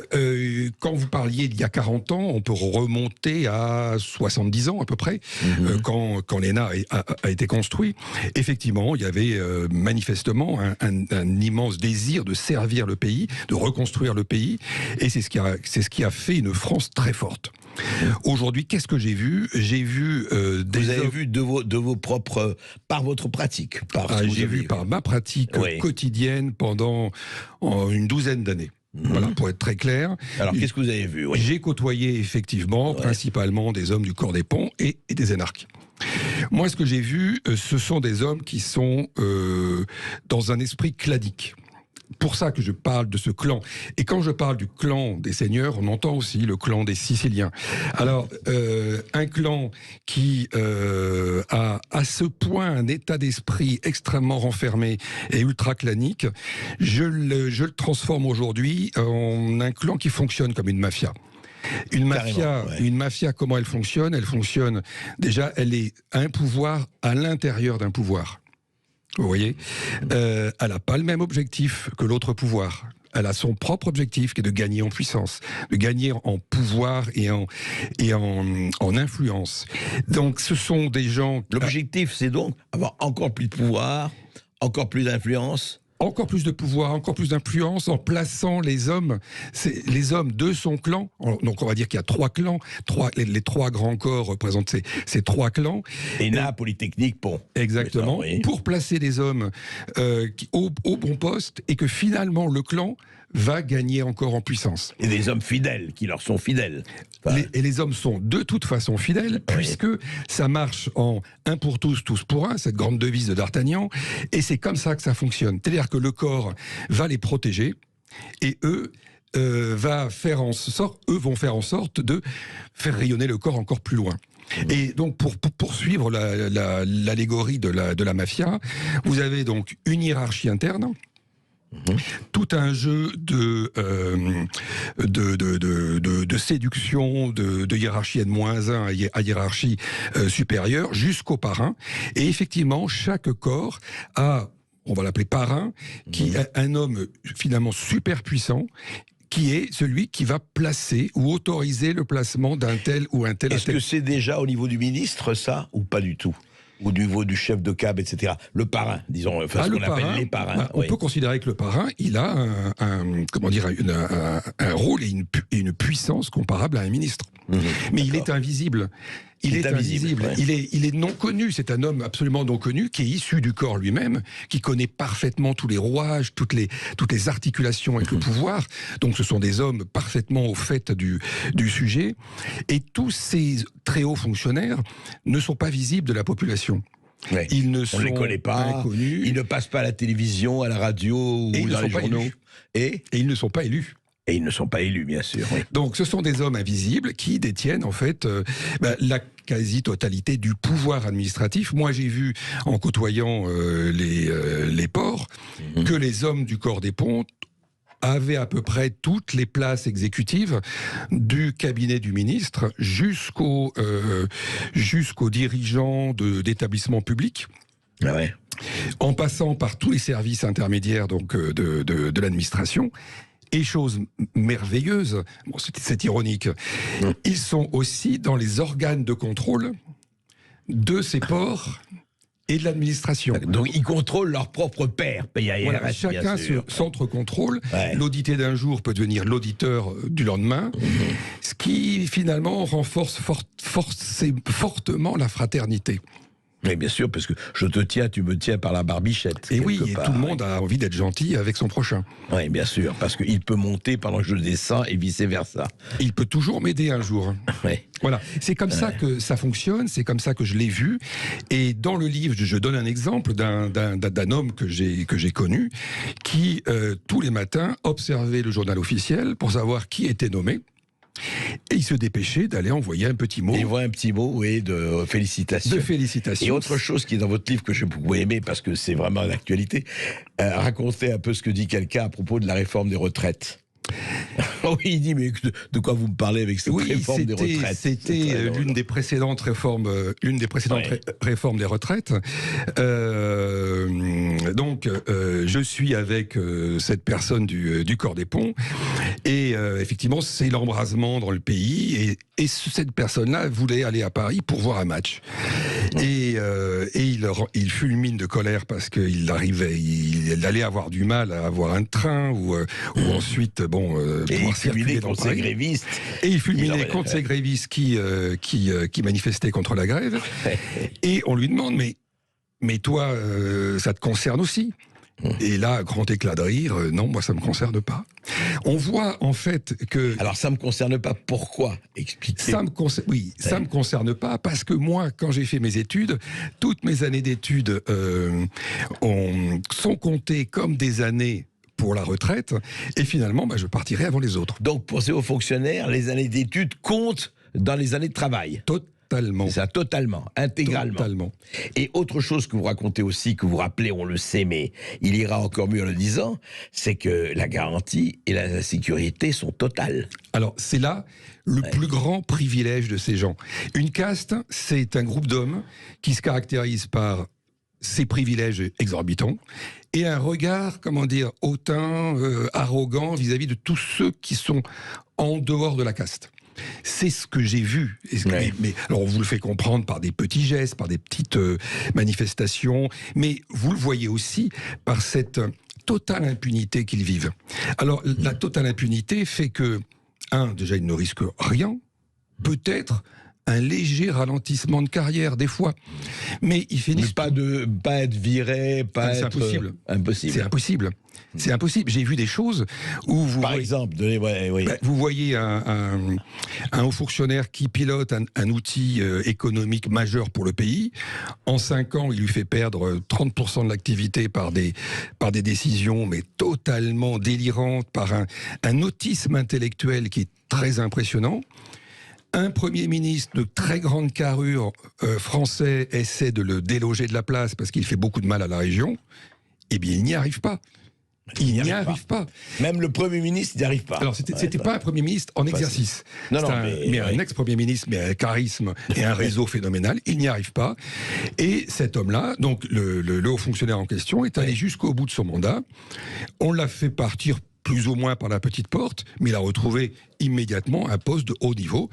quand vous parliez d'il y a 40 ans, on peut remonter à 70 ans à peu près, quand l'ENA a été construit. Effectivement, il y avait manifestement un immense désir de servir le pays, de reconstruire le pays, et c'est ce qui a fait une France très forte. Aujourd'hui, qu'est-ce que j'ai vu? J'ai vu Vous avez vu de vos propres, par votre pratique. J'ai vu par ma pratique quotidienne pendant une douzaine d'années. Voilà, pour être très clair. Alors, qu'est-ce que vous avez vu? J'ai côtoyé effectivement principalement des hommes du corps des ponts et des énarques. Moi, ce que j'ai vu, ce sont des hommes qui sont dans un esprit clanique. Pour ça que je parle de ce clan. Et quand je parle du clan des seigneurs, on entend aussi le clan des Siciliens. Alors, un clan qui a à ce point un état d'esprit extrêmement renfermé et ultra clanique, je le transforme aujourd'hui en un clan qui fonctionne comme une mafia. Une mafia, comment elle fonctionne? Elle fonctionne, déjà, elle est un pouvoir à l'intérieur d'un pouvoir. Vous voyez, elle n'a pas le même objectif que l'autre pouvoir. Elle a son propre objectif qui est de gagner en puissance, de gagner en pouvoir et en influence. Donc ce sont des gens... L'objectif, c'est donc avoir encore plus de pouvoir, encore plus d'influence. Encore plus de pouvoir, encore plus d'influence en plaçant les hommes de son clan. Donc on va dire qu'il y a 3 clans, les 3 grands corps représentent ces 3 clans. ENA, Polytechnique, Pont. Exactement, oui. Pour placer des hommes au bon poste et que finalement le clan va gagner encore en puissance. Et des hommes fidèles, qui leur sont fidèles. Enfin... Et les hommes sont de toute façon fidèles, puisque ça marche en un pour tous, tous pour un, cette grande devise de D'Artagnan, et c'est comme ça que ça fonctionne. C'est-à-dire que le corps va les protéger, et eux vont faire en sorte de faire rayonner le corps encore plus loin. Et donc, pour poursuivre l'allégorie de la mafia, vous avez donc une hiérarchie interne, tout un jeu de séduction, de hiérarchie N-1 à hiérarchie supérieure, jusqu'au parrain. Et effectivement, chaque corps a, on va l'appeler parrain, qui est un homme finalement super puissant, qui est celui qui va placer ou autoriser le placement d'un tel ou un tel. Est-ce que c'est déjà au niveau du ministre, ça, ou pas du tout ? Au niveau du chef de cab, etc. Le parrain, disons, enfin, ce qu'on appelle les parrains. On peut considérer que le parrain, il a un rôle et une puissance comparable à un ministre. Mais il est invisible. Il est invisible. Ouais. Il est non connu. C'est un homme absolument non connu qui est issu du corps lui-même, qui connaît parfaitement tous les rouages, toutes les articulations avec le pouvoir. Donc ce sont des hommes parfaitement au fait du sujet. Et tous ces très hauts fonctionnaires ne sont pas visibles de la population. Ouais. Ils ne On ne les connaît pas, inconnus. Ils ne passent pas à la télévision, à la radio ou dans les journaux. Et ils ne sont pas élus. Et ils ne sont pas élus, bien sûr. Oui. Donc ce sont des hommes invisibles qui détiennent en fait la quasi-totalité du pouvoir administratif. Moi j'ai vu, en côtoyant les ports, que les hommes du corps des ponts avaient à peu près toutes les places exécutives du cabinet du ministre jusqu'aux dirigeants d'établissements publics. Ah ouais. En passant par tous les services intermédiaires donc de l'administration. Et chose merveilleuse, bon, c'est ironique, ils sont aussi dans les organes de contrôle de ces ports et de l'administration. Donc ils contrôlent leur propre père, PARS. Voilà, chacun se centre-contrôle. Ouais. L'audité d'un jour peut devenir l'auditeur du lendemain, ce qui finalement renforce fortement la fraternité. Oui, bien sûr, parce que je te tiens, tu me tiens par la barbichette. Et oui, et tout le monde a envie d'être gentil avec son prochain. Oui, bien sûr, parce qu'il peut monter pendant que je descends et vice-versa. Il peut toujours m'aider un jour. Oui. Voilà, c'est comme ça que ça fonctionne, c'est comme ça que je l'ai vu. Et dans le livre, je donne un exemple d'un homme que j'ai connu, qui, tous les matins, observait le journal officiel pour savoir qui était nommé. Et il se dépêchait d'aller envoyer un petit mot. Il voit un petit mot, oui, de félicitations. De félicitations. Et autre chose qui est dans votre livre que j'ai beaucoup aimé, parce que c'est vraiment l'actualité, racontez un peu ce que dit quelqu'un à propos de la réforme des retraites. Oui, il dit, mais de quoi vous me parlez avec cette réforme des retraites? C'était l'une des précédentes réformes, réformes des retraites. Donc, je suis avec cette personne du corps des ponts, et effectivement, c'est l'embrasement dans le pays, et cette personne-là voulait aller à Paris pour voir un match. Et il fulmine de colère parce qu'il allait avoir du mal à avoir un train ou ensuite, et il fulminait contre ces grévistes. Et il fulminait contre ces grévistes qui manifestaient contre la grève. Et on lui demande, mais toi, ça te concerne aussi? Et là, grand éclat de rire, non, moi ça me concerne pas. On voit en fait que... Alors ça me concerne pas, pourquoi? Expliquez. Ça me concerne pas parce que moi, quand j'ai fait mes études, toutes mes années d'études sont comptées comme des années pour la retraite, et finalement, je partirai avant les autres. Donc pour ces hauts fonctionnaires, les années d'études comptent dans les années de travail? Totalement. C'est ça, totalement, intégralement. Totalement. Et autre chose que vous racontez aussi, que vous rappelez, on le sait, mais il ira encore mieux en le disant, c'est que la garantie et la sécurité sont totales. Alors, c'est là le plus grand privilège de ces gens. Une caste, c'est un groupe d'hommes qui se caractérise par ses privilèges exorbitants et un regard, comment dire, hautain, arrogant vis-à-vis de tous ceux qui sont en dehors de la caste. C'est ce que j'ai vu. Mais alors, on vous le fait comprendre par des petits gestes, par des petites manifestations, mais vous le voyez aussi par cette totale impunité qu'ils vivent. Alors, la totale impunité fait que, déjà, ils ne risquent rien, peut-être un léger ralentissement de carrière, des fois. Mais ils finissent... Mais pas être viré, c'est impossible. C'est impossible. C'est impossible. J'ai vu des choses où vous... Par exemple, vous voyez un haut fonctionnaire qui pilote un outil économique majeur pour le pays. En 5 ans, il lui fait perdre 30% de l'activité par des décisions, mais totalement délirantes, par un autisme intellectuel qui est très impressionnant. Un Premier ministre de très grande carrure français essaie de le déloger de la place parce qu'il fait beaucoup de mal à la région. Eh bien, il n'y arrive pas. Il n'y arrive pas. Même le Premier ministre n'y arrive pas. Alors, c'était pas un Premier ministre en exercice. Mais un ex-Premier ministre, mais un charisme et un réseau phénoménal. Il n'y arrive pas. Et cet homme-là, donc le haut fonctionnaire en question, est allé jusqu'au bout de son mandat. On l'a fait partir plus ou moins par la petite porte, mais il a retrouvé immédiatement un poste de haut niveau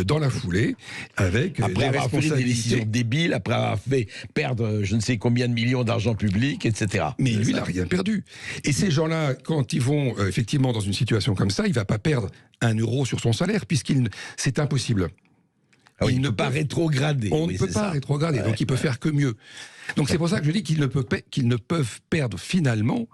dans la foulée, avec après avoir pris des décisions débiles, après avoir fait perdre je ne sais combien de millions d'argent public, etc. Mais lui, il n'a rien perdu. Et ces gens-là, quand ils vont effectivement dans une situation comme ça, il ne va pas perdre 1 euro sur son salaire, c'est impossible. Il ne peut pas rétrograder. On ne peut pas rétrograder, donc il peut faire que mieux. Donc c'est pour ça que je dis qu'ils ne peuvent perdre finalement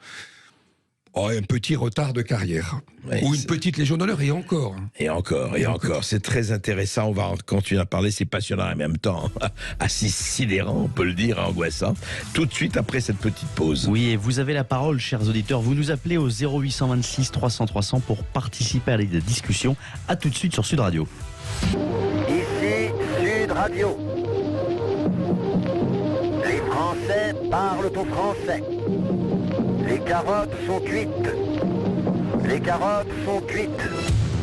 un petit retard de carrière. Ou une petite Légion d'honneur, et encore. Et encore. C'est très intéressant. On va continuer à parler. C'est passionnant et en même temps assez sidérant, on peut le dire, angoissant. Tout de suite après cette petite pause. Oui, et vous avez la parole, chers auditeurs. Vous nous appelez au 0826 300 300 pour participer à la discussion. À tout de suite sur Sud Radio. Ici Sud Radio. Les Français parlent au français. Les carottes sont cuites. Les carottes sont cuites.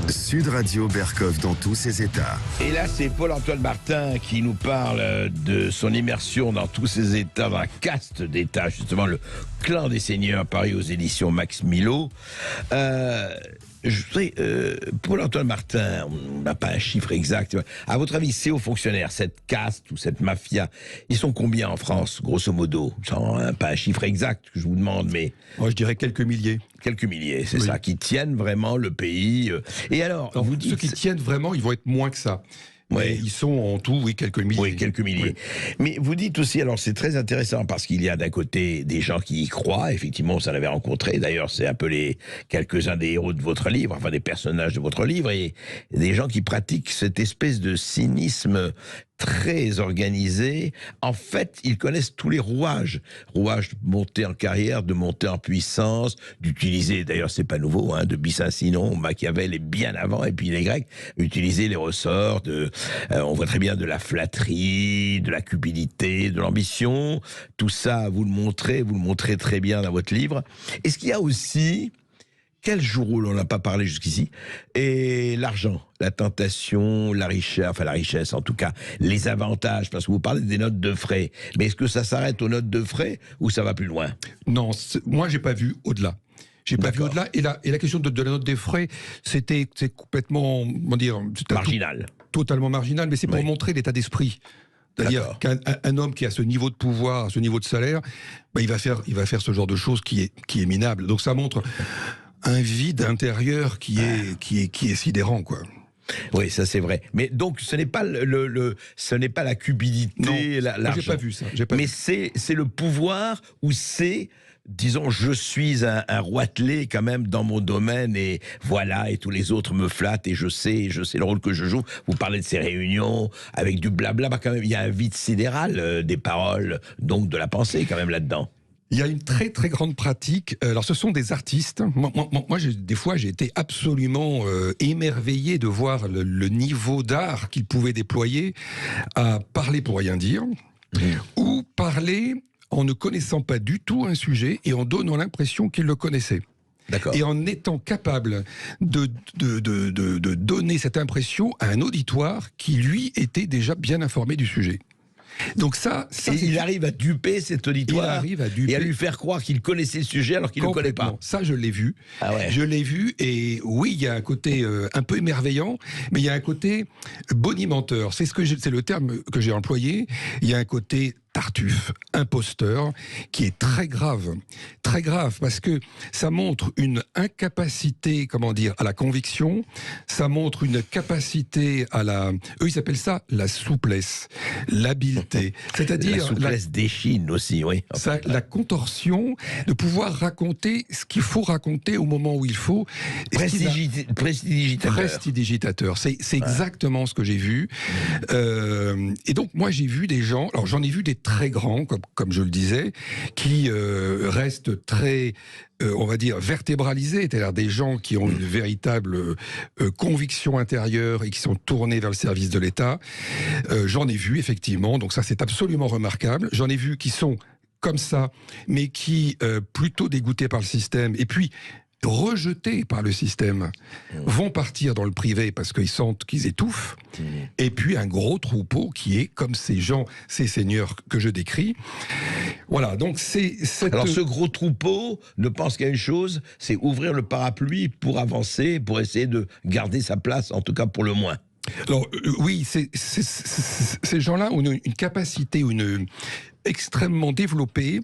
Sud Radio Berkov dans tous ses états. Et là, c'est Paul-Antoine Martin qui nous parle de son immersion dans tous ses états, dans la caste d'état, justement, le clan des seigneurs, paru aux éditions Max Milo. Je sais, Paul-Antoine Martin, on n'a pas un chiffre exact. À votre avis, ces hauts fonctionnaires, cette caste ou cette mafia, ils sont combien en France, grosso modo? Pas un chiffre exact que je vous demande, mais... Moi, je dirais quelques milliers. Quelques milliers, c'est ça, qui tiennent vraiment le pays. Et alors vous dites... Ceux qui tiennent vraiment, ils vont être moins que ça. Mais ils sont en tout, quelques milliers. Oui, quelques milliers. Oui. Mais vous dites aussi, alors c'est très intéressant parce qu'il y a d'un côté des gens qui y croient, effectivement, on s'en avait rencontré, d'ailleurs c'est un peu quelques-uns des héros de votre livre, enfin des personnages de votre livre, et des gens qui pratiquent cette espèce de cynisme très organisé. En fait, ils connaissent tous les rouages de monter en carrière, de monter en puissance, d'utiliser, d'ailleurs c'est pas nouveau, de Bis-Sinon, Machiavel est bien avant, et puis les Grecs, utiliser les ressorts on voit très bien de la flatterie, de la cupidité, de l'ambition, tout ça, vous le montrez très bien dans votre livre. Est-ce qu'il y a aussi... Quel jeu de rôle on n'a pas parlé jusqu'ici? Et l'argent, la tentation, la richesse en tout cas, les avantages, parce que vous parlez des notes de frais. Mais est-ce que ça s'arrête aux notes de frais ou ça va plus loin? Non, moi j'ai pas vu au-delà. J'ai pas vu au-delà. Et la question de la note des frais, c'est complètement, marginal. Totalement marginal, mais c'est pour montrer l'état d'esprit. C'est-à-dire qu'un homme qui a ce niveau de pouvoir, ce niveau de salaire, il va faire ce genre de choses qui est minable. Donc ça montre un vide intérieur qui est sidérant, quoi. Oui, ça c'est vrai. Mais donc ce n'est pas ce n'est pas la cupidité, l'argent. J'ai pas vu ça. Mais c'est le pouvoir ou c'est, disons, je suis un roitelet quand même dans mon domaine et voilà, et tous les autres me flattent et je sais le rôle que je joue. Vous parlez de ces réunions avec du blabla, quand même il y a un vide sidéral des paroles, donc de la pensée quand même là-dedans. Il y a une très très grande pratique. Alors ce sont des artistes. Moi des fois j'ai été absolument émerveillé de voir le niveau d'art qu'ils pouvaient déployer à parler pour rien dire, ou parler en ne connaissant pas du tout un sujet et en donnant l'impression qu'ils le connaissaient. Et en étant capable de donner cette impression à un auditoire qui lui était déjà bien informé du sujet. Donc il arrive à duper cet auditoire. Il arrive à duper. Et à lui faire croire qu'il connaissait le sujet alors qu'il ne le connaît pas. Ça, je l'ai vu. Ah ouais. Je l'ai vu, et oui, il y a un côté un peu émerveillant, mais il y a un côté bonimenteur. C'est le terme que j'ai employé. Il y a un côté tartuffe, imposteur, qui est très grave, parce que ça montre une incapacité, à la conviction, ça montre une capacité eux ils appellent ça la souplesse, l'habileté, c'est-à-dire la souplesse d'échine aussi, oui. La contorsion, de pouvoir raconter ce qu'il faut raconter au moment où il faut. Prestidigitateur, c'est exactement ce que j'ai vu. Et donc moi j'ai vu des gens, alors j'en ai vu des très grands, comme je le disais, qui restent très, on va dire, vertébralisés, c'est-à-dire des gens qui ont une véritable conviction intérieure et qui sont tournés vers le service de l'État. J'en ai vu, effectivement, donc ça c'est absolument remarquable. J'en ai vu qui sont comme ça, mais qui, plutôt dégoûtés par le système, et puis rejetés par le système, vont partir dans le privé parce qu'ils sentent qu'ils étouffent, et puis un gros troupeau qui est comme ces seigneurs que je décris. Voilà, donc Alors ce gros troupeau ne pense qu'à une chose, c'est ouvrir le parapluie pour avancer, pour essayer de garder sa place, en tout cas pour le moins. Alors oui, ces gens-là ont une capacité, extrêmement développée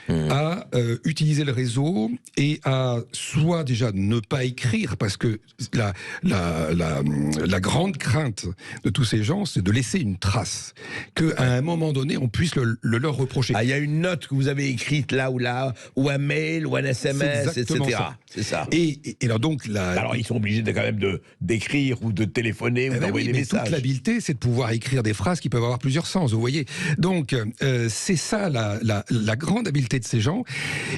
à utiliser le réseau et à soit déjà ne pas écrire, parce que la grande crainte de tous ces gens, c'est de laisser une trace, qu'à un moment donné, on puisse le leur reprocher. Il y a une note que vous avez écrite là, ou un mail, ou un SMS, etc. C'est ça. Et alors donc... Alors ils sont obligés quand même d'écrire ou de téléphoner ou d'envoyer des messages. Toute l'habileté, c'est de pouvoir écrire des phrases qui peuvent avoir plusieurs sens, vous voyez. Donc c'est ça la grande habileté de ces gens.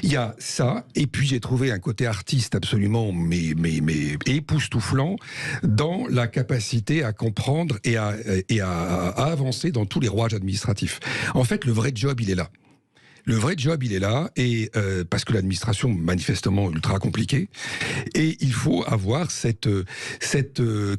Il y a ça, et puis j'ai trouvé un côté artiste absolument mais époustouflant dans la capacité à comprendre et à avancer dans tous les rouages administratifs. En fait, le vrai job, il est là. Le vrai job, il est là, et parce que l'administration, manifestement, ultra compliquée, et il faut avoir cette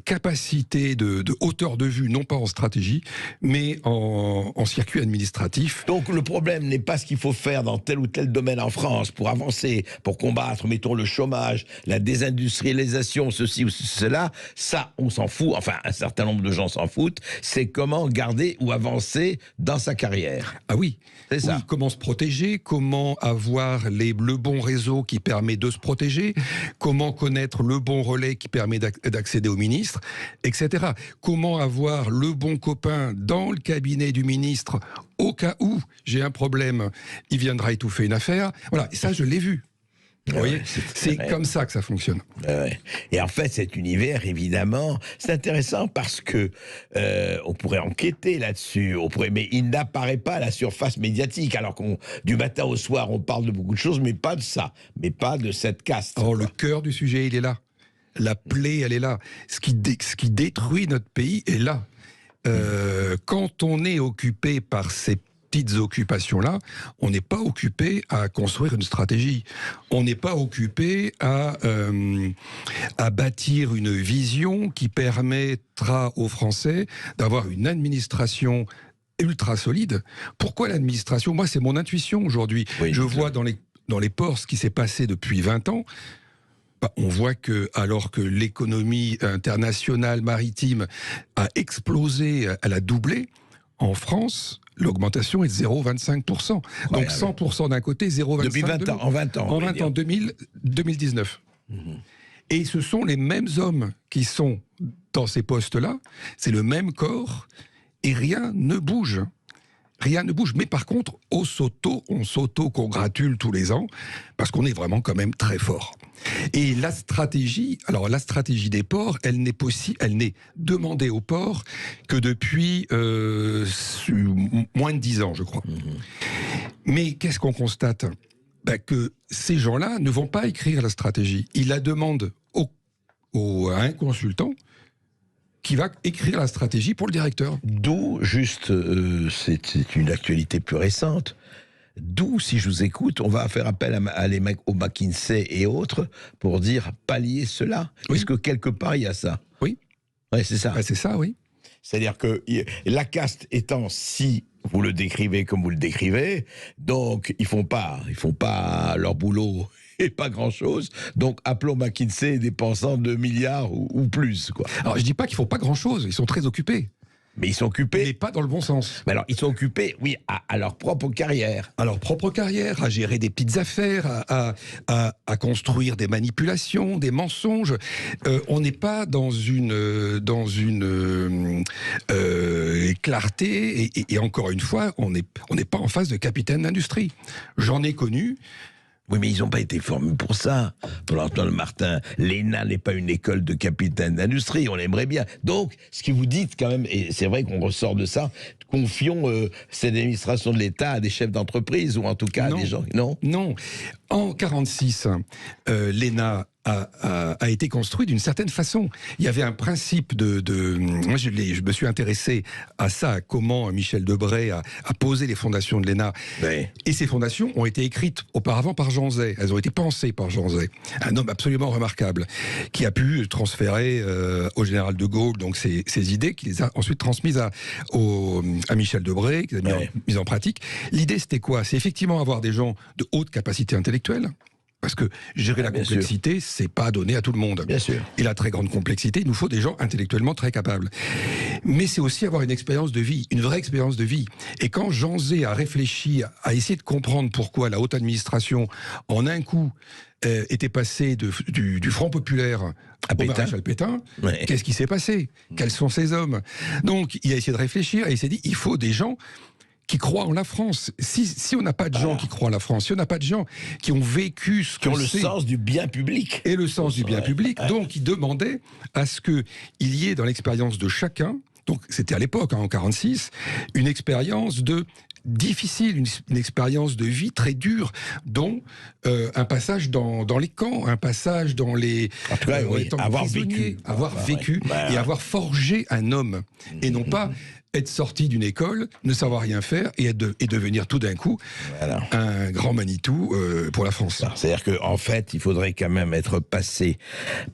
capacité de hauteur de vue, non pas en stratégie, mais en circuit administratif. Donc le problème n'est pas ce qu'il faut faire dans tel ou tel domaine en France pour avancer, pour combattre, mettons, le chômage, la désindustrialisation, ceci ou cela, ça, on s'en fout, enfin, un certain nombre de gens s'en foutent, c'est comment garder ou avancer dans sa carrière. Ah oui, c'est ça. Oui, comment se protéger, comment avoir le bon réseau qui permet de se protéger, comment connaître le bon relais qui permet d'accéder au ministre, etc. Comment avoir le bon copain dans le cabinet du ministre au cas où j'ai un problème, il viendra étouffer une affaire. Voilà, et ça je l'ai vu. Vous voyez, c'est comme ça que ça fonctionne. Et en fait, cet univers, évidemment, c'est intéressant parce que on pourrait enquêter là-dessus, mais il n'apparaît pas à la surface médiatique. Alors du matin au soir, on parle de beaucoup de choses, mais pas de ça, mais pas de cette caste. Oh, le cœur du sujet, il est là. La plaie, elle est là. Ce qui détruit notre pays est là. Quand on est occupé par ces petites occupations-là, on n'est pas occupé à construire une stratégie. On n'est pas occupé à bâtir une vision qui permettra aux Français d'avoir une administration ultra solide. Pourquoi l'administration ? Moi, c'est mon intuition aujourd'hui. Oui, je vois dans les ports ce qui s'est passé depuis 20 ans. On voit que, alors que l'économie internationale maritime a explosé, elle a doublé, en France, l'augmentation est de 0,25%. Donc 100% d'un côté, 0,25% depuis 20 ans, en 20 ans. En 20 ans, 2019. Et ce sont les mêmes hommes qui sont dans ces postes-là, c'est le même corps, et rien ne bouge. Rien ne bouge. Mais par contre, on s'auto-congratule tous les ans, parce qu'on est vraiment quand même très fort. Et la stratégie des ports, elle n'est demandée aux ports que depuis moins de 10 ans, je crois. Mais qu'est-ce qu'on constate ? Que ces gens-là ne vont pas écrire la stratégie. Ils la demandent à un consultant qui va écrire la stratégie pour le directeur. D'où, juste, c'est une actualité plus récente, d'où, si je vous écoute, on va faire appel au McKinsey et autres pour dire pallier cela. Oui. Est-ce que quelque part, il y a ça ? Oui. Ouais, c'est ça. C'est ça, oui. C'est-à-dire que la caste étant si vous le décrivez comme vous le décrivez, donc ils font pas leur boulot et pas grand-chose. Donc appelons McKinsey dépensant 2 milliards ou plus, quoi. Alors je dis pas qu'ils font pas grand-chose, ils sont très occupés. Mais ils sont occupés. Mais pas dans le bon sens. Mais alors, ils sont occupés, oui, à leur propre carrière. À leur propre carrière, à gérer des petites affaires, à construire des manipulations, des mensonges. On n'est pas dans une clarté, et encore une fois, on n'est pas en face de capitaine d'industrie. J'en ai connu. Oui, mais ils n'ont pas été formés pour ça. Pour l'Antoine Martin, l'ENA n'est pas une école de capitaine d'industrie, on l'aimerait bien. Donc, ce que vous dites quand même, et c'est vrai qu'on ressort de ça, confions cette administration de l'État à des chefs d'entreprise, ou en tout cas à des gens... Non. En 1946, l'ENA a été construit d'une certaine façon. Il y avait un principe moi, je me suis intéressé à ça, à comment Michel Debré a posé les fondations de l'ENA. Oui. Et ces fondations ont été écrites auparavant par Jean Zay. Elles ont été pensées par Jean Zay, un homme absolument remarquable, qui a pu transférer au général de Gaulle donc ces idées, qui les a ensuite transmises à Michel Debré, qui les a mises en pratique. L'idée, c'était quoi? C'est effectivement avoir des gens de haute capacité intellectuelle, parce que gérer la complexité, c'est pas donné à tout le monde. Bien sûr. Et la très grande complexité, il nous faut des gens intellectuellement très capables. Mais c'est aussi avoir une expérience de vie, une vraie expérience de vie. Et quand Jean Zay a réfléchi, a essayé de comprendre pourquoi la haute administration, en un coup, était passée du Front populaire au maréchal Pétain, qu'est-ce qui s'est passé? Quels sont ces hommes? Donc, il a essayé de réfléchir et il s'est dit, il faut des gens qui croient en la France. Si on n'a pas de gens qui croient en la France, si on n'a pas de gens qui ont vécu ce que qui ont le sens du bien public. Et le sens du bien public, donc il demandait à ce qu'il y ait dans l'expérience de chacun, donc c'était à l'époque, en 1946, une expérience difficile, une expérience de vie très dure, dont un passage dans les camps, un passage dans les... En tout cas, avoir vécu. Et avoir forgé un homme, et non pas être sorti d'une école, ne savoir rien faire et devenir tout d'un coup un grand Manitou pour la France. C'est-à-dire qu'en fait, il faudrait quand même être passé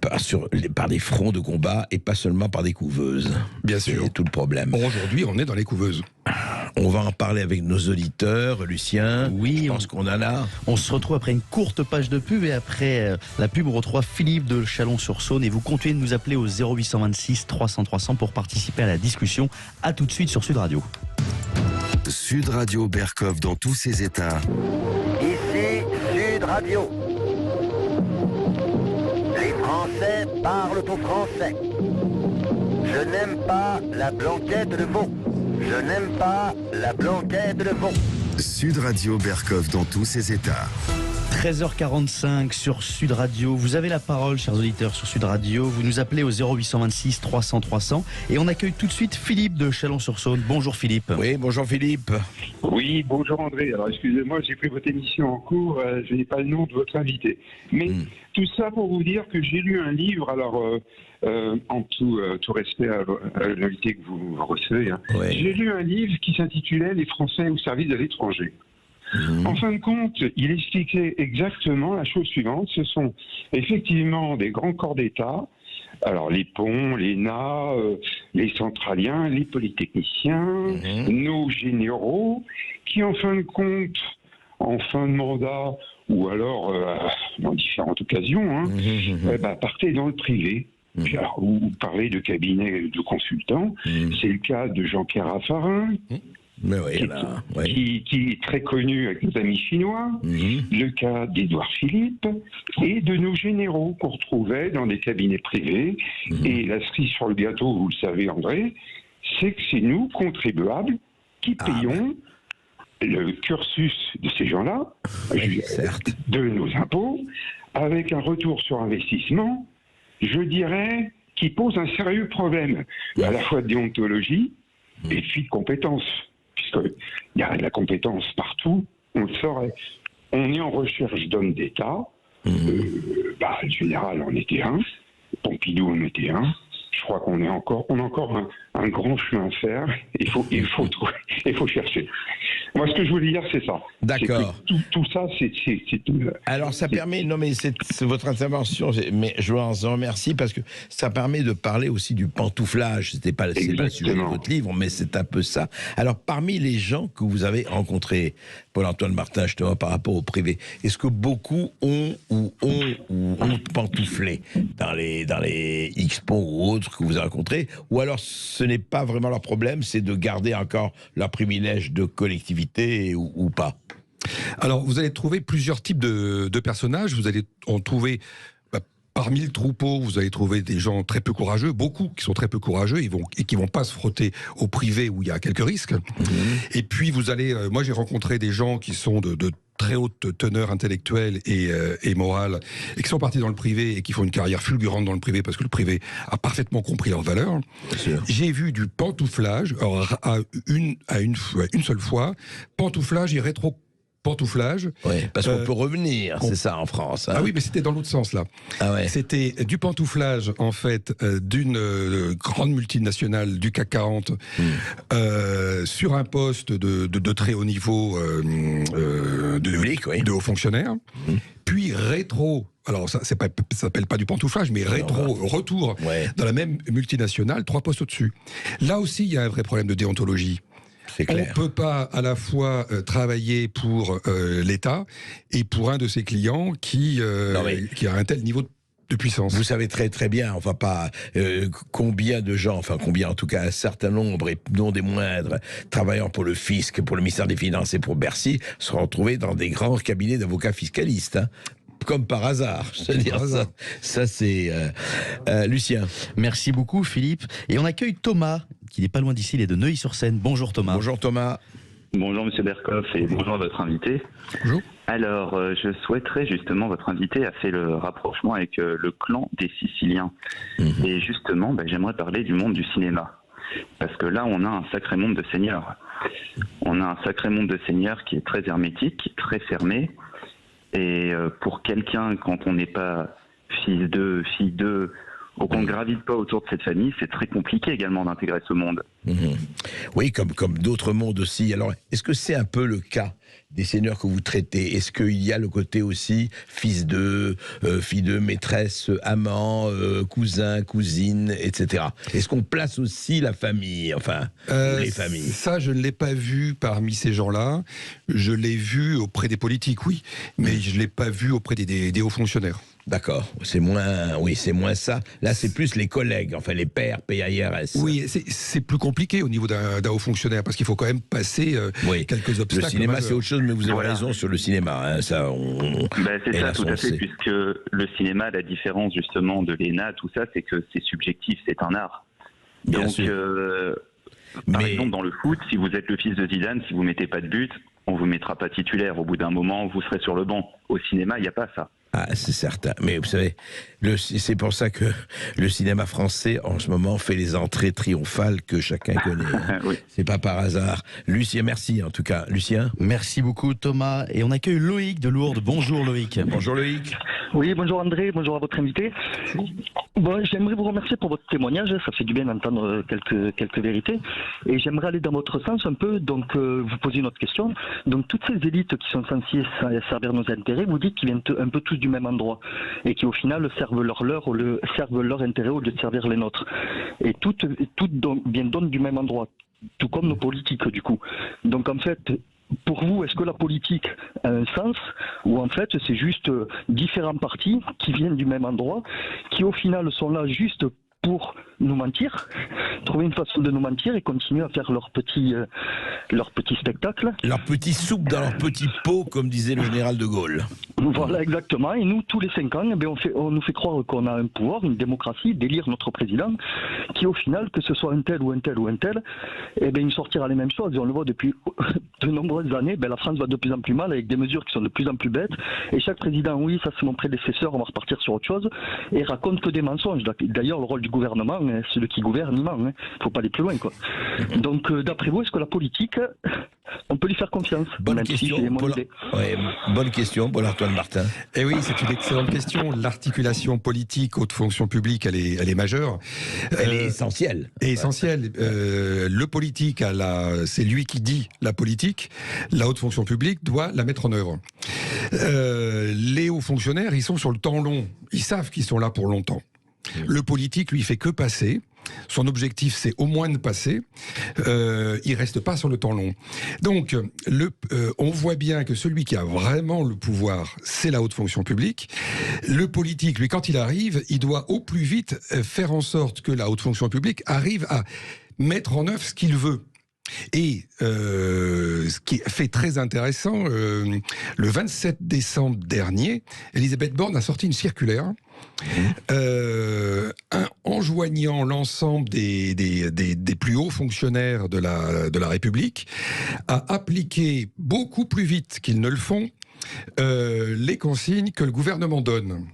par des fronts de combat et pas seulement par des couveuses. Bien sûr. C'est tout le problème. Bon, aujourd'hui, on est dans les couveuses. On va en parler avec nos auditeurs, Lucien. Oui, je pense qu'on en a. On se retrouve après une courte page de pub, et après la pub, on retrouve Philippe de Chalon-sur-Saône, et vous continuez de nous appeler au 0826 300 300 pour participer à la discussion. À tout de suite sur Sud Radio. Sud Radio Berkov dans tous ses états. Ici Sud Radio. Les Français parlent au français. Je n'aime pas la blanquette de veau. Je n'aime pas la blanquette de veau. Sud Radio Berkov dans tous ses états. 13h45 sur Sud Radio. Vous avez la parole, chers auditeurs, sur Sud Radio. Vous nous appelez au 0826 300 300 et on accueille tout de suite Philippe de Chalon-sur-Saône. Bonjour Philippe. Oui, bonjour Philippe. Oui, bonjour André. Alors excusez-moi, j'ai pris votre émission en cours, je n'ai pas le nom de votre invité. Mais tout ça pour vous dire que j'ai lu un livre, alors en tout respect à l'invité que vous recevez, j'ai lu un livre qui s'intitulait « Les Français au service de l'étranger ». En fin de compte, il expliquait exactement la chose suivante. Ce sont effectivement des grands corps d'État, alors les ponts, l'ENA, les centraliens, les polytechniciens, nos généraux, qui en fin de compte, en fin de mandat, ou alors dans différentes occasions, partaient dans le privé. Alors, vous parlez de cabinet de consultants, c'est le cas de Jean-Pierre Raffarin, qui est très connu avec nos amis chinois, le cas d'Édouard Philippe et de nos généraux qu'on retrouvait dans des cabinets privés. Et la cerise sur le gâteau, vous le savez André, c'est que c'est nous, contribuables, qui payons le cursus de ces gens-là, de nos impôts, avec un retour sur investissement, je dirais, qui pose un sérieux problème, à la fois de déontologie et puis de compétences. Puisqu'il y a de la compétence partout, on le saurait. On est en recherche d'hommes d'État. Le général en était un, Pompidou en était un. Je crois qu'on a encore un grand chemin à faire. Il faut chercher. Moi, ce que je voulais dire, c'est ça. D'accord. Tout ça, c'est Alors, ça permet... Non, mais c'est votre intervention, mais je vous en remercie parce que ça permet de parler aussi du pantouflage. C'est pas le sujet de votre livre, mais c'est un peu ça. Alors, parmi les gens que vous avez rencontrés, Paul-Antoine Martin, justement, par rapport au privé, est-ce que beaucoup ont pantouflé dans les expos ou autres que vous avez rencontrés, ou alors ce n'est pas vraiment leur problème, c'est de garder encore leur privilège de collectivité ou pas? Alors, vous allez trouver plusieurs types de personnages. Vous allez en trouver... Parmi le troupeau, vous allez trouver des gens très peu courageux, beaucoup qui sont très peu courageux et qui vont pas se frotter au privé où il y a quelques risques. Et puis vous allez, moi j'ai rencontré des gens qui sont de très haute teneur intellectuelle et morale et qui sont partis dans le privé et qui font une carrière fulgurante dans le privé parce que le privé a parfaitement compris leurs valeurs. J'ai vu du pantouflage, alors à une seule fois, pantouflage et pantouflage. Oui, parce qu'on peut revenir, c'est ça en France. Hein. Ah oui, mais c'était dans l'autre sens là. Ah ouais. C'était du pantouflage en fait d'une grande multinationale du CAC 40 sur un poste de très haut niveau de haut fonctionnaire. Puis rétro. Alors ça s'appelle pas du pantouflage, mais retour dans la même multinationale, 3 postes au-dessus. Là aussi, il y a un vrai problème de déontologie. On ne peut pas à la fois travailler pour l'État et pour un de ses clients qui a un tel niveau de puissance. Vous savez très très bien, enfin pas combien de gens, enfin combien en tout cas un certain nombre, et non des moindres, travaillant pour le fisc, pour le ministère des Finances et pour Bercy, se retrouvés dans des grands cabinets d'avocats fiscalistes. Hein. Comme par hasard, je veux dire ça c'est Lucien. Merci beaucoup Philippe. Et on accueille Thomas, qui n'est pas loin d'ici, il est de Neuilly-sur-Seine. Bonjour Thomas. Bonjour Thomas. Bonjour Monsieur Berkoff et bonjour à votre invité. Bonjour. Alors, je souhaiterais justement, votre invité a fait le rapprochement avec le clan des Siciliens. Et justement, j'aimerais parler du monde du cinéma. Parce que là, on a un sacré monde de seigneurs. On a un sacré monde de seigneurs qui est très hermétique, qui est très fermé. Et pour quelqu'un, quand on n'est pas fils d'eux, fille d'eux, ou qu'on ne gravite pas autour de cette famille, c'est très compliqué également d'intégrer ce monde. Oui, comme d'autres mondes aussi. Alors, est-ce que c'est un peu le cas des seigneurs que vous traitez? Est-ce qu'il y a le côté aussi fils d'eux, fille d'eux, maîtresse, amant, cousin, cousine, etc. Est-ce qu'on place aussi la famille, enfin, les familles? Ça, je ne l'ai pas vu parmi ces gens-là. Je l'ai vu auprès des politiques, oui, mais je ne l'ai pas vu auprès des hauts fonctionnaires. D'accord, c'est moins ça. Là, c'est plus les collègues, enfin les pairs, PAIRS. Oui, c'est plus compliqué au niveau d'un haut fonctionnaire parce qu'il faut quand même passer quelques obstacles. Le cinéma, c'est autre chose, mais vous avez raison sur le cinéma. Hein, ça, c'est ça, tout à fait, puisque le cinéma, la différence justement de l'ENA, tout ça, c'est que c'est subjectif, c'est un art. Bien sûr. Par exemple, dans le foot, si vous êtes le fils de Zidane, si vous mettez pas de but, on vous mettra pas titulaire. Au bout d'un moment, vous serez sur le banc. Au cinéma, il n'y a pas ça. Ah, c'est certain. Mais vous savez, c'est pour ça que le cinéma français, en ce moment, fait les entrées triomphales que chacun connaît. Hein. Oui. C'est pas par hasard. Lucien, merci en tout cas. Lucien. Merci beaucoup Thomas. Et on accueille Loïc de Lourdes. Bonjour Loïc. Bonjour Loïc. Oui, bonjour André, bonjour à votre invité. Bon, j'aimerais vous remercier pour votre témoignage, ça fait du bien d'entendre quelques vérités. Et j'aimerais aller dans votre sens un peu, donc vous poser une autre question. Donc toutes ces élites qui sont censées servir nos intérêts, vous dites qu'ils viennent un peu tous du même endroit et qui au final servent leur intérêt au lieu de servir les nôtres. Et toutes viennent donc du même endroit, tout comme nos politiques du coup. Donc en fait, pour vous, est-ce que la politique a un sens ou en fait c'est juste différents partis qui viennent du même endroit, qui au final sont là juste pour nous mentir, trouver une façon de nous mentir et continuer à faire leur petit spectacle. Leur petit soupe dans leur petit pot, comme disait le général de Gaulle. Voilà, exactement. Et nous, tous les 5 ans, on nous fait croire qu'on a un pouvoir, une démocratie, d'élire notre président, qui au final, que ce soit un tel ou un tel ou un tel, il sortira les mêmes choses. Et on le voit depuis de nombreuses années, la France va de plus en plus mal avec des mesures qui sont de plus en plus bêtes. Et chaque président, oui, ça c'est mon prédécesseur, on va repartir sur autre chose, et raconte que des mensonges. D'ailleurs, le rôle du gouvernement, celui qui gouverne, il ment. Faut pas aller plus loin, quoi. Donc, d'après vous, est-ce que la politique on peut lui faire confiance. Bonne question, bonne question, Paul-Antoine Martin. Eh oui, c'est une excellente question. L'articulation politique, haute fonction publique, elle est majeure. Elle est essentielle. Essentielle. Le politique, c'est lui qui dit la politique. La haute fonction publique doit la mettre en œuvre. Les hauts fonctionnaires, ils sont sur le temps long. Ils savent qu'ils sont là pour longtemps. Le politique, lui, fait que passer. Son objectif, c'est au moins de passer. Il reste pas sur le temps long. Donc, on voit bien que celui qui a vraiment le pouvoir, c'est la haute fonction publique. Le politique, lui, quand il arrive, il doit au plus vite faire en sorte que la haute fonction publique arrive à mettre en œuvre ce qu'il veut. Et ce qui fait très intéressant, le 27 décembre dernier, Elisabeth Borne a sorti une circulaire enjoignant l'ensemble des plus hauts fonctionnaires de la République à appliquer beaucoup plus vite qu'ils ne le font les consignes que le gouvernement donne,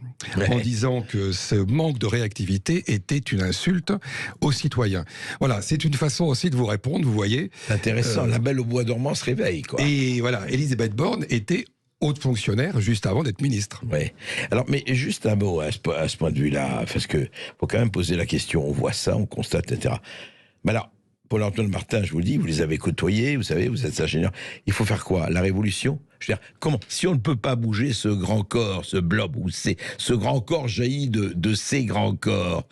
en disant que ce manque de réactivité était une insulte aux citoyens. Voilà, c'est une façon aussi de vous répondre, vous voyez. C'est intéressant, la belle au bois dormant se réveille, quoi. Et voilà, Elisabeth Borne était haute fonctionnaire juste avant d'être ministre. Oui. Alors, mais juste un mot à ce point de vue-là, parce que faut quand même poser la question. On voit ça, on constate, etc. Mais alors, Paul-Antoine Martin, je vous le dis, vous les avez côtoyés, vous savez, vous êtes ingénieur. Il faut faire quoi? La révolution? Je veux dire, comment? Si on ne peut pas bouger ce grand corps, ce blob, ou ce grand corps jaillit de ces grands corps,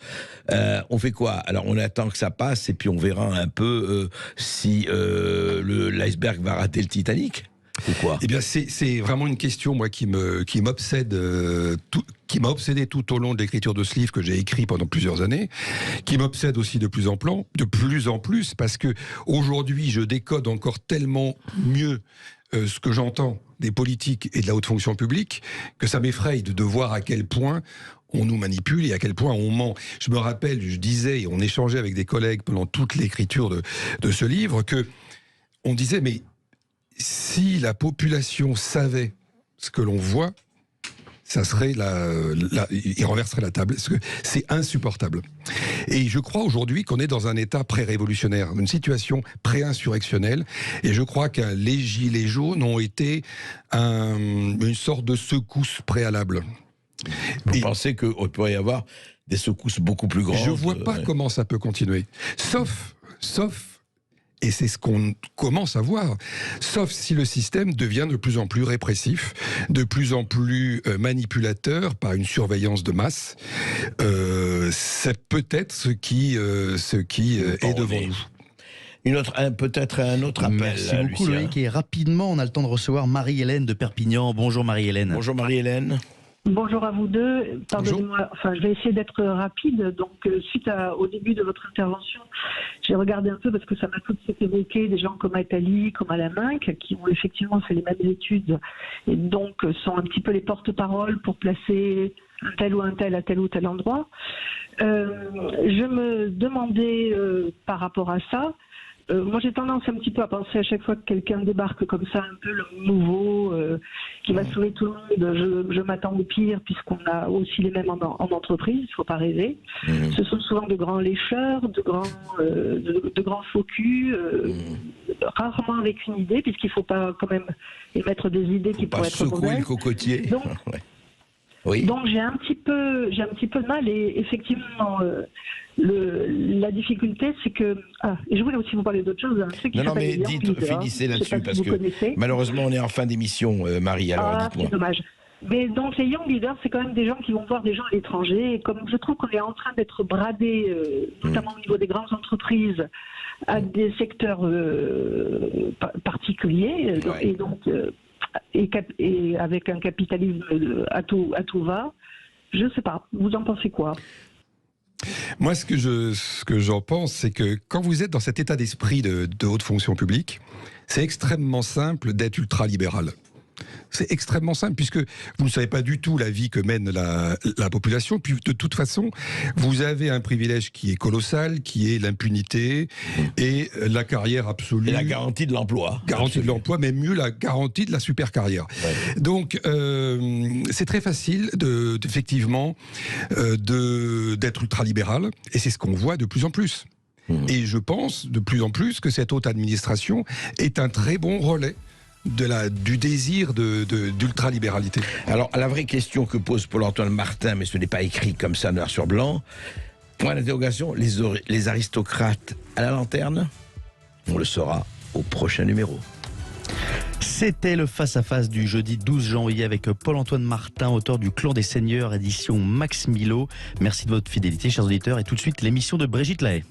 on fait quoi? Alors, on attend que ça passe et puis on verra un peu si l'iceberg va rater le Titanic? Ou quoi? Eh bien, c'est vraiment une question, moi, qui m'obsède, qui m'a obsédé tout au long de l'écriture de ce livre que j'ai écrit pendant plusieurs années, qui m'obsède aussi de plus en plus, parce que aujourd'hui, je décode encore tellement mieux ce que j'entends des politiques et de la haute fonction publique, que ça m'effraie de voir à quel point on nous manipule et à quel point on ment. Je me rappelle, je disais, et on échangeait avec des collègues pendant toute l'écriture de ce livre, que on disait, mais si la population savait ce que l'on voit, ça serait il renverserait la table. C'est insupportable. Et je crois aujourd'hui qu'on est dans un état pré-révolutionnaire, une situation pré-insurrectionnelle. Et je crois que les gilets jaunes ont été une sorte de secousse préalable. Vous pensez qu'il pourrait y avoir des secousses beaucoup plus grandes? Je vois pas comment ça peut continuer. Sauf, et c'est ce qu'on commence à voir, sauf si le système devient de plus en plus répressif, de plus en plus manipulateur par une surveillance de masse. C'est peut-être ce qui est devant nous. Peut-être un autre appel. Merci beaucoup, Loïc. Et rapidement, on a le temps de recevoir Marie-Hélène de Perpignan. Bonjour Marie-Hélène. Bonjour Marie-Hélène. Bonjour à vous deux. Pardonnez-moi, je vais essayer d'être rapide. Donc, suite au début de votre intervention, j'ai regardé un peu parce que ça m'a tout de suite évoqué des gens comme Attali, comme Alain Minc, qui ont effectivement fait les mêmes études et donc sont un petit peu les porte-paroles pour placer un tel ou un tel à tel ou tel endroit. Je me demandais par rapport à ça, moi j'ai tendance un petit peu à penser à chaque fois que quelqu'un débarque comme ça, un peu le nouveau, qui va sauver tout le monde, je m'attends au pire puisqu'on a aussi les mêmes en entreprise, il ne faut pas rêver. Ce sont souvent de grands lécheurs, de grands faux culs, rarement avec une idée, puisqu'il ne faut pas quand même émettre des idées qui pourraient être mauvaises. Le cocotier. Donc, ouais. Oui. Donc j'ai un petit peu de mal et effectivement la difficulté c'est que et je voulais aussi vous parler d'autre chose. Non mais finissez là-dessus parce que malheureusement on est en fin d'émission, Marie. Alors dites-moi. C'est dommage. Mais donc les young leaders, c'est quand même des gens qui vont voir des gens à l'étranger. Et comme je trouve qu'on est en train d'être bradé, notamment au niveau des grandes entreprises, à des secteurs particuliers, et donc et avec un capitalisme à tout va, je ne sais pas. Vous en pensez quoi? Moi, ce que j'en pense, c'est que quand vous êtes dans cet état d'esprit de haute fonction publique, c'est extrêmement simple d'être ultra-libéral. C'est extrêmement simple, puisque vous ne savez pas du tout la vie que mène la population. Puis de toute façon, vous avez un privilège qui est colossal, qui est l'impunité et la carrière absolue. Et la garantie de l'emploi. Garantie de l'emploi, mais mieux la garantie de la super carrière. Ouais. Donc, c'est très facile effectivement d'être ultralibéral, et c'est ce qu'on voit de plus en plus. Et je pense de plus en plus que cette haute administration est un très bon relais du désir d'ultralibéralité. Alors, la vraie question que pose Paul-Antoine Martin, mais ce n'est pas écrit comme ça noir sur blanc, point d'interrogation, les aristocrates à la lanterne, on le saura au prochain numéro. C'était le face-à-face du jeudi 12 janvier avec Paul-Antoine Martin, auteur du Clan des Seigneurs, édition Max Milo. Merci de votre fidélité, chers auditeurs, et tout de suite l'émission de Brigitte Lahaye.